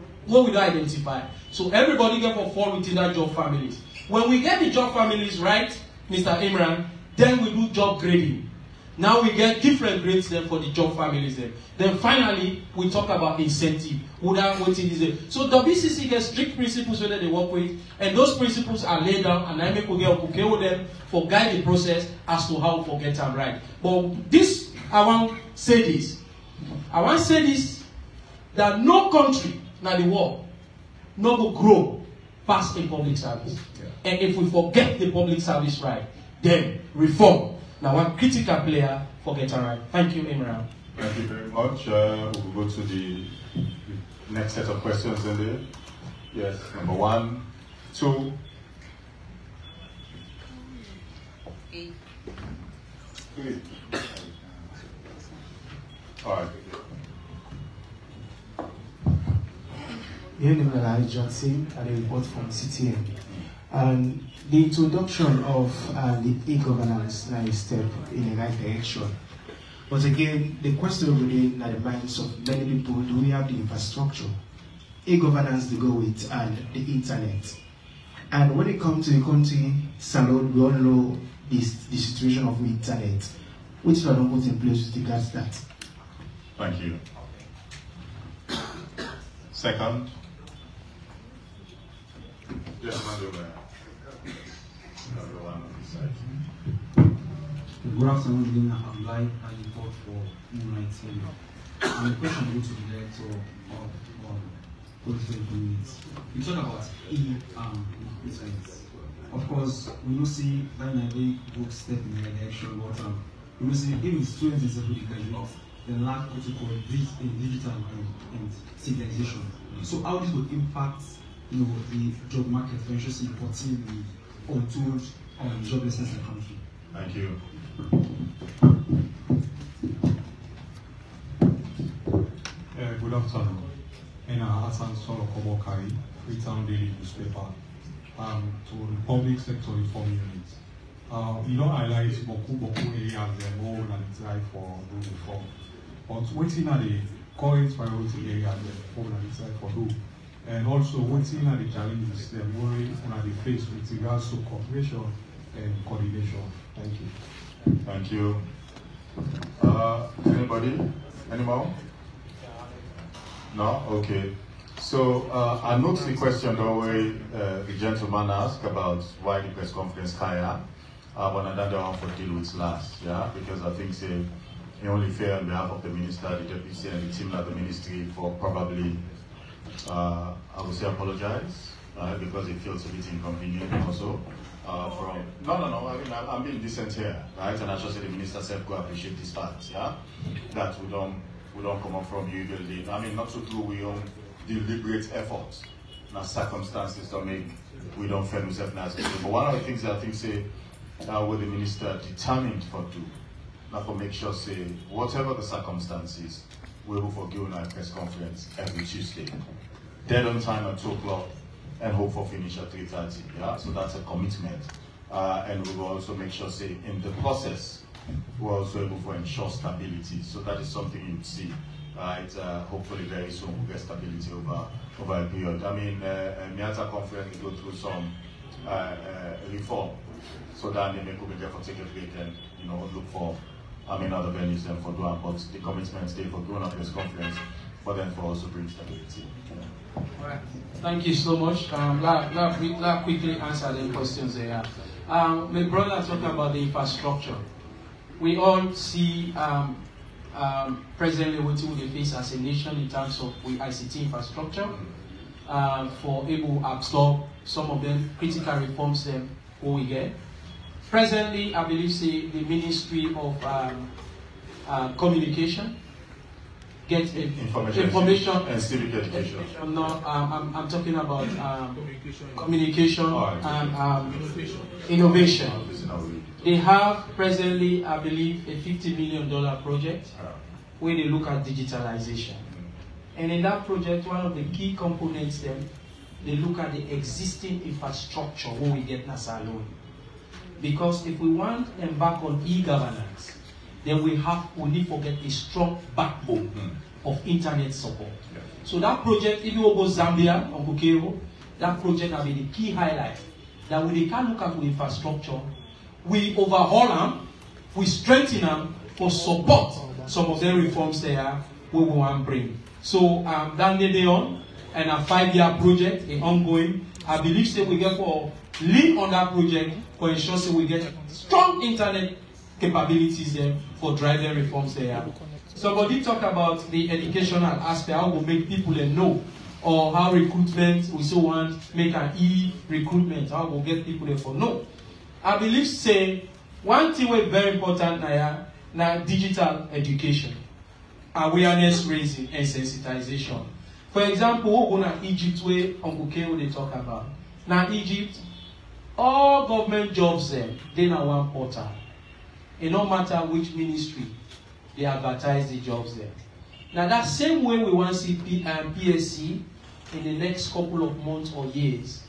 identify. So everybody get for fall within that job families. When we get the job families right, Mr. Imran, then we do job grading. Now we get different grades then for the job families then. Then finally, we talk about incentive. So WCC gets strict principles that they work with, and those principles are laid down, and I make we get okay with them for guide the process as to how to get them right. But this, I want to say this. I want to say this, that no country in the world no will grow past a public service. And if we forget the public service right, then reform. Now, one critical player for getting right. Thank you, Imran. Thank you very much. We'll go to the next set of questions in there. Yes, number 1, 2, 3. All right. My name is Johnson, and I report from CTM. And the introduction of the e-governance now is a step in the right direction. But again, the question within the minds of many people, do we have the infrastructure, e-governance to go with, and the internet? And when it comes to the country, Salon, we all know the situation of the internet, which we don't put in place with regards to that. Thank you. Second. Gentleman over there. Good afternoon, I'm Lai. I report for Moonlight TV. And the question goes to the director of political communities. You talk about e-recruitment. Of course, we will see that Nigerian book step in the direction, but we will see even students in secondary graduate, the lack of digital and civilization. So how this would impact the job market for ensuring supporting the untold joblessness in the country. Thank you. Good afternoon. Hassan Solo Komokai, Freetown Daily Newspaper, to the public sector reform unit. You don't highlight Boku areas and all that desire for do reform. But waiting at the current priority areas and reform that desire for do. And also waiting at the challenges them worry on the face with regards to cooperation and coordination. Thank you. Thank you. Anybody? Any more? No? Okay. So I noticed the question the way the gentleman asked about why the press conference Kaya, but another one for deal with last, yeah? Because I think it's only fair on behalf of the minister, the deputy, and the team at the ministry for probably, I would say, apologize, because it feels a bit inconvenient also. No, I mean, I'm being decent here, right? And I just say the minister said, go appreciate this part, yeah? That we don't come up from you usually. I mean, not to do we own deliberate efforts. Now circumstances don't make we don't fail ourselves as but one of the things that I think say what the minister determined for do, now for make sure say whatever the circumstances, we will forgive our press conference every Tuesday. Dead on time at 2 o'clock and hope for finish at 3:30. Yeah, so that's a commitment. And we will also make sure say in the process we're also able to ensure stability. So that is something you would see. Right, hopefully very soon we'll get stability over a period. I mean, Miata conference go through some reform, so that they may be there for take a break and look for other venues then for doing. But the commitment stay for doing a press conference, but then for also bring stability. All right. Thank you so much. Let quickly answer the questions there. My brother talking about the infrastructure. We all see. Presently what we face as a nation in terms of ICT infrastructure for able to absorb some of the critical reforms that we get. Presently, I believe the Ministry of Communication get information and civic education. No, I'm talking about communication and innovation. They have presently, I believe, a $50 million project where they look at digitalization. And in that project, one of the key components then, they look at the existing infrastructure where we get NASA alone. Because if we want to embark on e-governance, then we need to get a strong backbone of internet support. So that project, if you go Zambia or Bukero, that project will be the key highlight. That we can look at the infrastructure, we overhaul them, we strengthen them for support some of the reforms there we want to bring. So that Leone and a 5-year project, an ongoing, I believe that we get for lead on that project for ensure that we get strong internet capabilities there for driving reforms there. Somebody talk about the educational aspect, how we make people know, or how recruitment, we so want make an e-recruitment, how we get people there for know. I believe say one thing was very important now digital education, awareness raising and sensitization. For example, we go to Egypt where Uncle Keo they talk about. Now Egypt, all government jobs there, they now one portal. It no matter which ministry, they advertise the jobs there. Now that same way we want to see PSC in the next couple of months or years,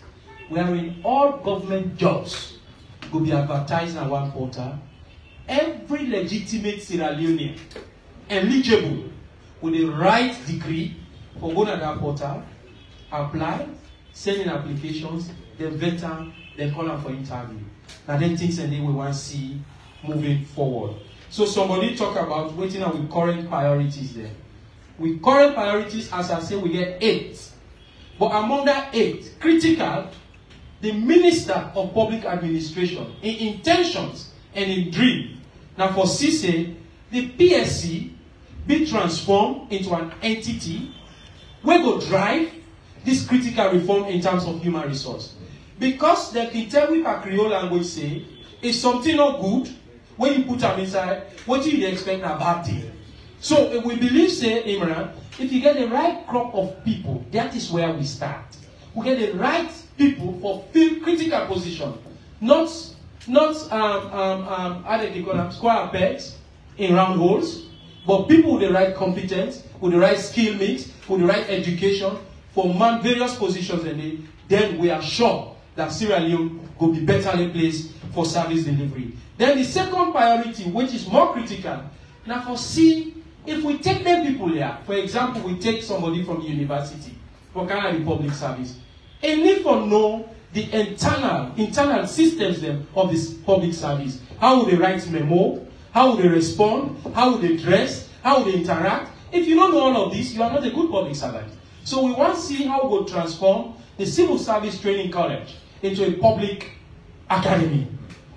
wherein all government jobs will be advertised on one portal. Every legitimate Sierra Leonean eligible with the right degree for going to that portal, apply, send in applications, then vet them, then call them for interview. Now then things and then we want to see moving forward. So somebody talk about waiting on with current priorities there. With current priorities, as I say, we get 8. But among that 8, critical the Minister of Public Administration, in intentions and in dream, now for CC, the PSC be transformed into an entity where go drive this critical reform in terms of human resource. Because the Kitewi Creole language say, it's something not good, when you put them inside, what do you expect a bad thing? So we believe, say, Imran, if you get the right crop of people, that is where we start. We get the right people for critical position, not how they call them, square pegs in round holes, but people with the right competence, with the right skill mix, with the right education for various positions, and then we are sure that Sierra Leone will be better placed for service delivery. Then the second priority, which is more critical, now for C, if we take them people here, for example, we take somebody from the university for kind of public service, and need to know the internal systems them of this public service. How will they write memo? How will they respond? How will they dress? How will they interact? If you don't know all of this, you are not a good public servant. So we want to see how we will transform the Civil Service Training College into a public academy,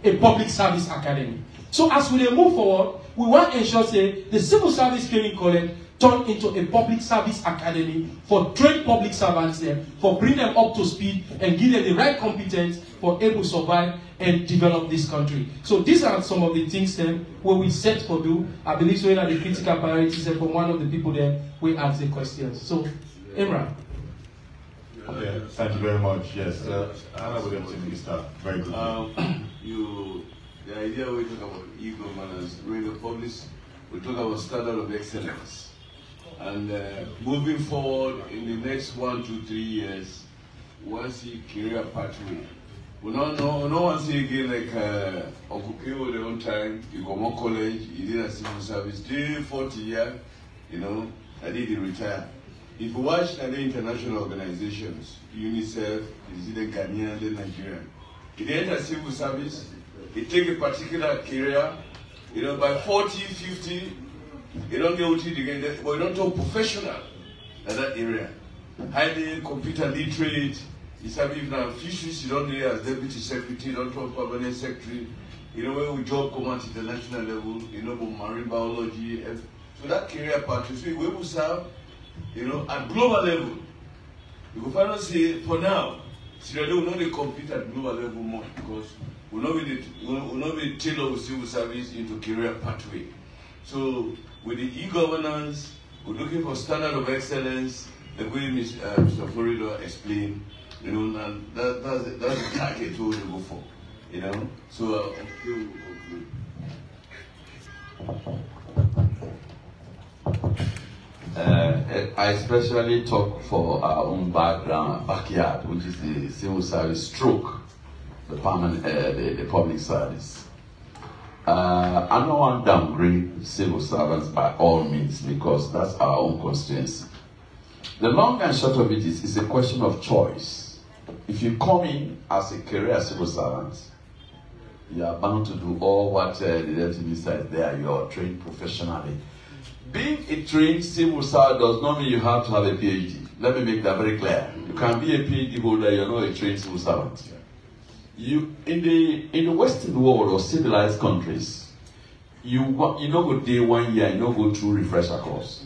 a public service academy. So as we move forward, we want to ensure that the Civil Service Training College turn into a public service academy for trained public servants there, for bring them up to speed and give them the right competence for able to survive and develop this country. So these are some of the things then where we set for do. I believe so are the critical priorities, and from one of the people there we ask the questions. So Imran. Okay, thank you very much. Yes, Anna would have to start very good. The idea we talk about e-governance, really public, we talk about standard of excellence. And moving forward in the next 1 to 3 years, we want to see career pathway. We don't want to see again like occupy with their own time, you go more college, you did a civil service, did 40 years, you know, I did retire. If you watch other international organizations, UNICEF, is either Ghanaian, then Nigerian, if they enter civil service, they take a particular career, you know, by 40, 50, you don't get OT again, but you don't talk professional in that area. Highly computer literate, you have even fisheries, you don't need as deputy secretary, you don't talk permanent secretary, you know, when we job come at international level, you know, about marine biology. So that career path, so we will serve, you know, at global level. You can finally say, for now, Sierra Leone will not compete at global level more because we'll not be tailored with civil service into career pathway. So with the e-governance, we're looking for standard of excellence, the way Mr. Florida explained, you know, and that's the target we will go for, you know. So I especially talk for our own backyard, which is the civil service stroke, the permanent, the public service. I don't want to downgrade civil servants by all means because that's our own constituency. The long and short of it is it's a question of choice. If you come in as a career civil servant, you are bound to do all what the deputy minister is there. You are trained professionally. Being a trained civil servant does not mean you have to have a PhD. Let me make that very clear. You can be a PhD holder, you're not a trained civil servant. You in the Western world or civilized countries, you don't go day 1 year, you don't go through refresher course.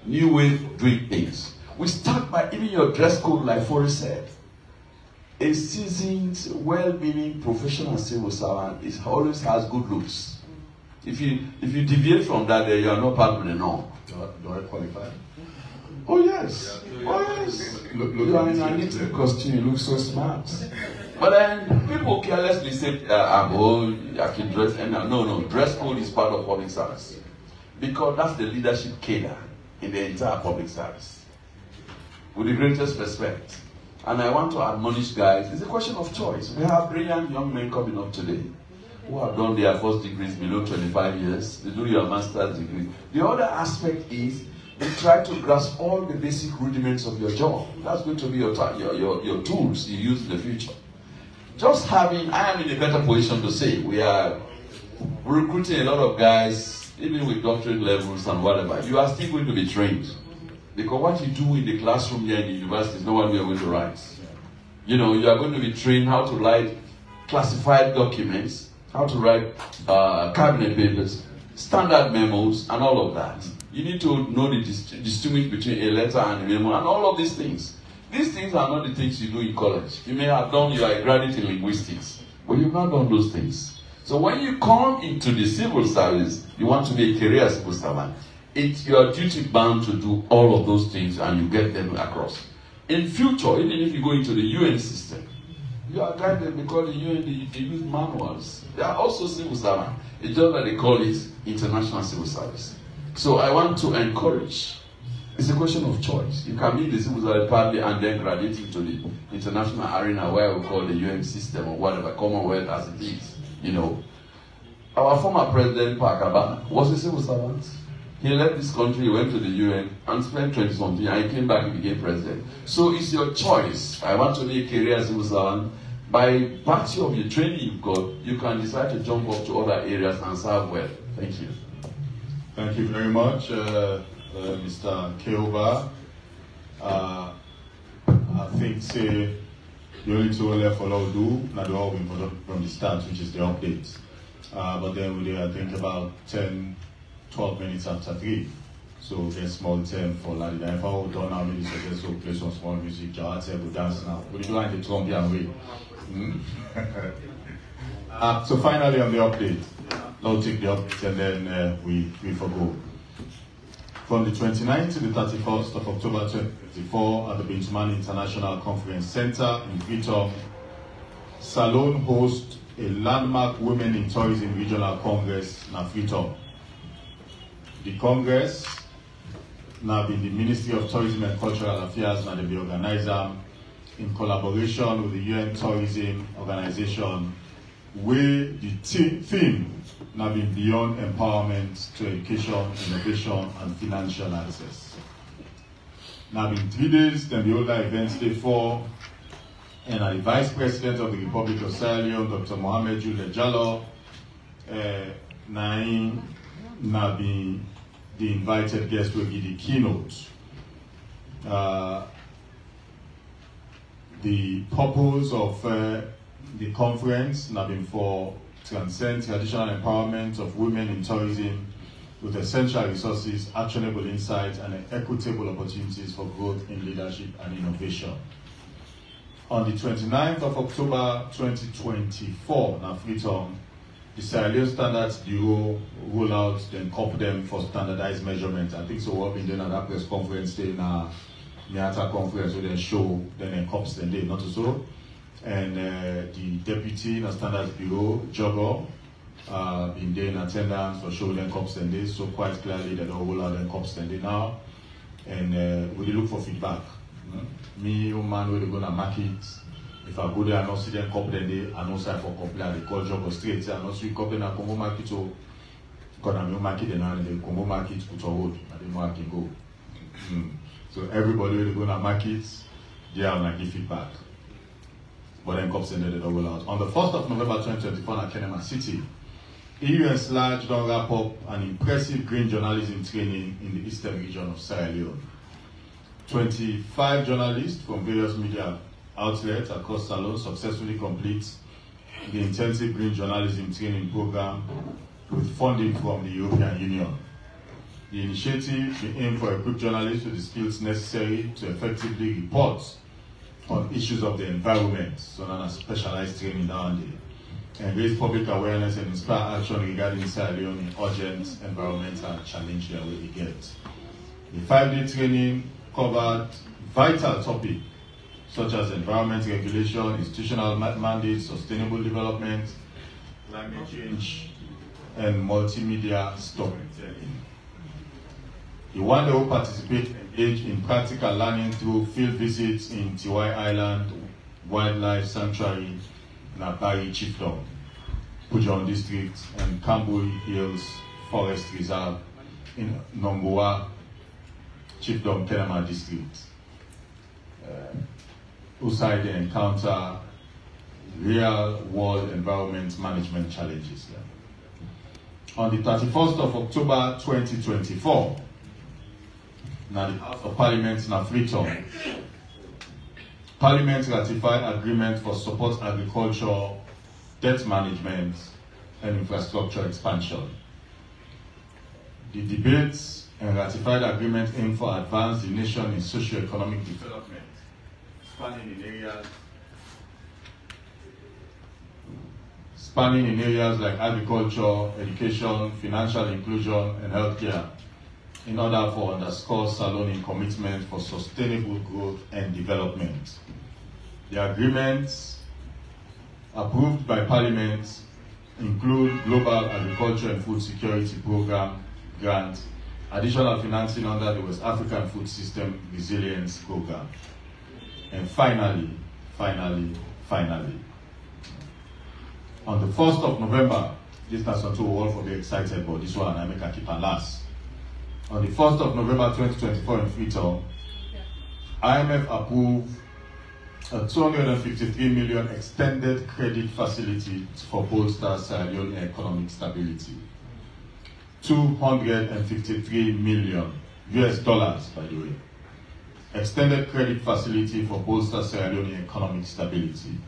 New way of doing things. We start by even your dress code, like Forrest said. A seasoned, well-meaning professional civil servant always has good looks. If you deviate from that, then you are not part of the norm. Do I qualify? Oh yes. Oh yes. You are in a neat costume, you look so smart. But then people carelessly say, I'm old, I can dress. And no, dress code is part of public service. Because that's the leadership cadre in the entire public service. With the greatest respect. And I want to admonish guys, it's a question of choice. We have brilliant young men coming up today who have done their first degrees below 25 years. They do your master's degree. The other aspect is they try to grasp all the basic rudiments of your job. That's going to be your tools you use in the future. Just having, I am in a better position to say, we're recruiting a lot of guys, even with doctorate levels and whatever. You are still going to be trained. Because what you do in the classroom here in the university is not what we are going to write. You know, you are going to be trained how to write classified documents, how to write cabinet papers, standard memos, and all of that. You need to know the distinguish between a letter and a memo, and all of these things. These things are not the things you do in college. You may have done, you are a graduate in linguistics, but you've not done those things. So when you come into the civil service, you want to be a career civil servant, it's your duty bound to do all of those things and you get them across. In future, even if you go into the UN system, you are guided because the UN, they use manuals. They are also civil servants. It's just that they call it international civil service. So I want to encourage. It's a question of choice. You can be in the civil service partly and then graduate into the international arena where we call the UN system or whatever, Commonwealth as it is. You know, our former president, Pakaba, was a civil servant. He left this country, he went to the UN and spent 20-something, and he came back and became president. So it's your choice. I want to be a career civil servant. By virtue of the training you've got, you can decide to jump up to other areas and serve well. Thank you. Thank you very much, Mr. Keoba. I think the only two left for us to do, not all from the start, which is the updates. But then we did, I think, about 10-12 minutes after 3. So there's small time for Ladi. If I would turn now, maybe suggest to play some small music. I'll say we'll dance now. We'll do like the Trumpian way. So finally on the update, I'll take the update and then we forgo. From the 29th to the 31st of October 2024 at the Benjamin International Conference Center in Freetown, Salone hosts a landmark Women in Tourism Regional Congress in Freetown. The Congress, now been the Ministry of Tourism and Cultural Affairs, now the organizer in collaboration with the UN Tourism Organization, where the theme now been beyond empowerment to education, innovation, and financial access. Now been 3 days, then the older events day 4, and the Vice President of the Republic of Sierra Leone, Dr. Mohamed Jules Jallo, now been the invited guest will give the keynote. The purpose of the conference now been for transcend traditional empowerment of women in tourism with essential resources, actionable insights, and equitable opportunities for growth in leadership and innovation. On the 29th of October 2024, in Freetown, the Sierra Leone Standards Bureau roll out, then copy them for standardized measurement. I think so what we've been doing at that press conference day in our Miata conference where they show, then they cops then they not so. And the deputy in the Standards Bureau, Jogo, been there in attendance for showing them cops and days, so quite clearly they don't roll out them cops and day now. And we look for feedback. Me, man, we're going to market. If I go there and not see them cop then day, I know side for complain, they call Jogo straight, and not see cop then I Congo market, so because I'm market and the Congo market put a road, I didn't know I can go. So everybody will go to market, they are going to give feedback. But then cops ended it all out. On the 1st of November 2024 at Kenema City, EU and SLAG don't wrap up an impressive green journalism training in the eastern region of Sierra Leone. 25 journalists from various media outlets across Salone successfully complete the intensive green journalism training program with funding from the European Union. The initiative will aim for equipped journalists with the skills necessary to effectively report on issues of the environment, so known as specialized training nowadays, and raise public awareness and inspire action regarding Sierra Leone urgent environmental challenge that we get. The 5-day training covered vital topics such as environment regulation, institutional mandates, sustainable development, climate change, and multimedia storytelling. The one who participate engage in practical learning through field visits in Tiwai Island Wildlife Sanctuary, Nabari Chiefdom, Pujon District, and Kambui Hills Forest Reserve in Nongua Chiefdom, Kenema District. Outside they encounter real-world environment management challenges. On the 31st of October 2024, now the House of Parliament in Freetown Parliament ratified agreement for support agriculture, debt management, and infrastructure expansion. The debates and ratified agreement aim for advance the nation in socio-economic development, spanning in areas like agriculture, education, financial inclusion, and healthcare, in order to underscore Saloni's commitment for sustainable growth and development. The agreements approved by Parliament include Global Agriculture and Food Security Program grant, additional financing under the West African Food System Resilience Program. And finally, on the 1st of November, this is something we all for be excited about, this one I make a keep a last. On the 1st of November 2024 in Freetown, IMF approved a 253 million extended credit facility for bolster Sierra Leone economic stability. 253 million US dollars, by the way. Extended credit facility for bolster Sierra Leone economic stability.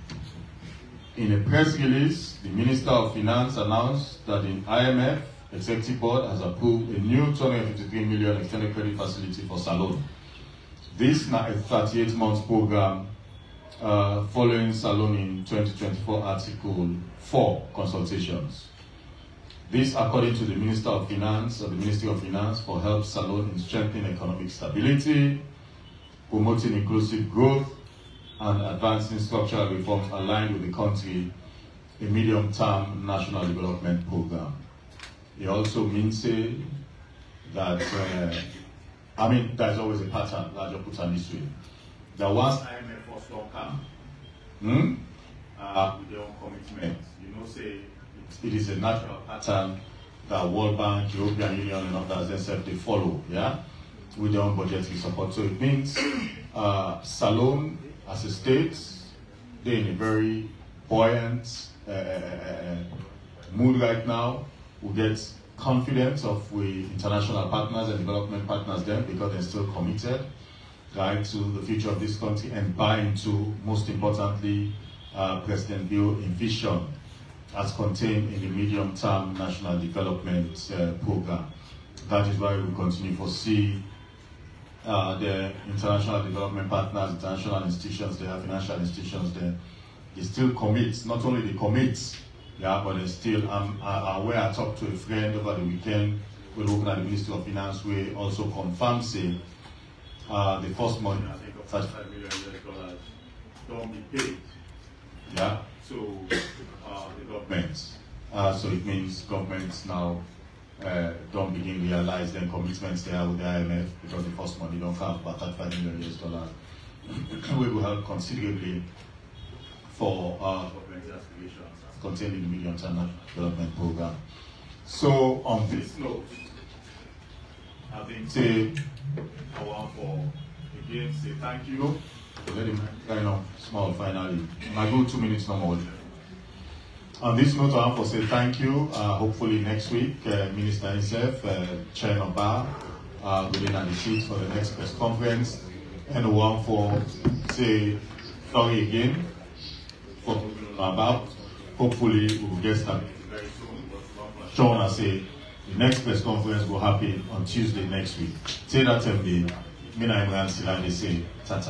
In a press release, the Minister of Finance announced that the IMF Executive Board has approved a new 253 million extended credit facility for Salone. This is a 38-month program following Salone in 2024 Article 4 consultations. This, according to the Minister of Finance, or the Ministry of Finance, for help Salone in strengthening economic stability, promoting inclusive growth, and advancing structural reforms aligned with the country, a medium-term national development program. It also means that, there's always a pattern, larger pattern this way, that once IMF first don't come, with their own commitment, it is a natural pattern that World Bank, European Union, and others themselves they follow, with their own budgetary support. So it means Salone, as a state, they're in a very buoyant mood right now. We get confidence of international partners and development partners then, because they're still committed, right, to the future of this country and buy into, most importantly, President Bio's vision as contained in the medium-term national development program. That is why we continue to see the international development partners, international institutions, there are financial institutions there. They still commit, not only they commit, but they still, where I talked to a friend over the weekend, we're looking at the Ministry of Finance, we also confirmed, say, the first money, I think, of $35 million don't be paid. So the government, so it means governments now don't begin to realize the commitments they have with the IMF, because the first money don't have about $35 million. We will help considerably for government aspirations as contained in the medium-term national development program. So on this note, I think I want to again say thank you. Let him kind of small finally. I go 2 minutes no more. On this note, I want to say thank you. Hopefully next week, Minister himself, Chair Bar, within the seats for the next press conference. And I want to say sorry again for about. Hopefully we will get started very soon. Sean, I say the next press conference will happen on Tuesday next week. Say that time, Mina Imran Sila, they say, Tata.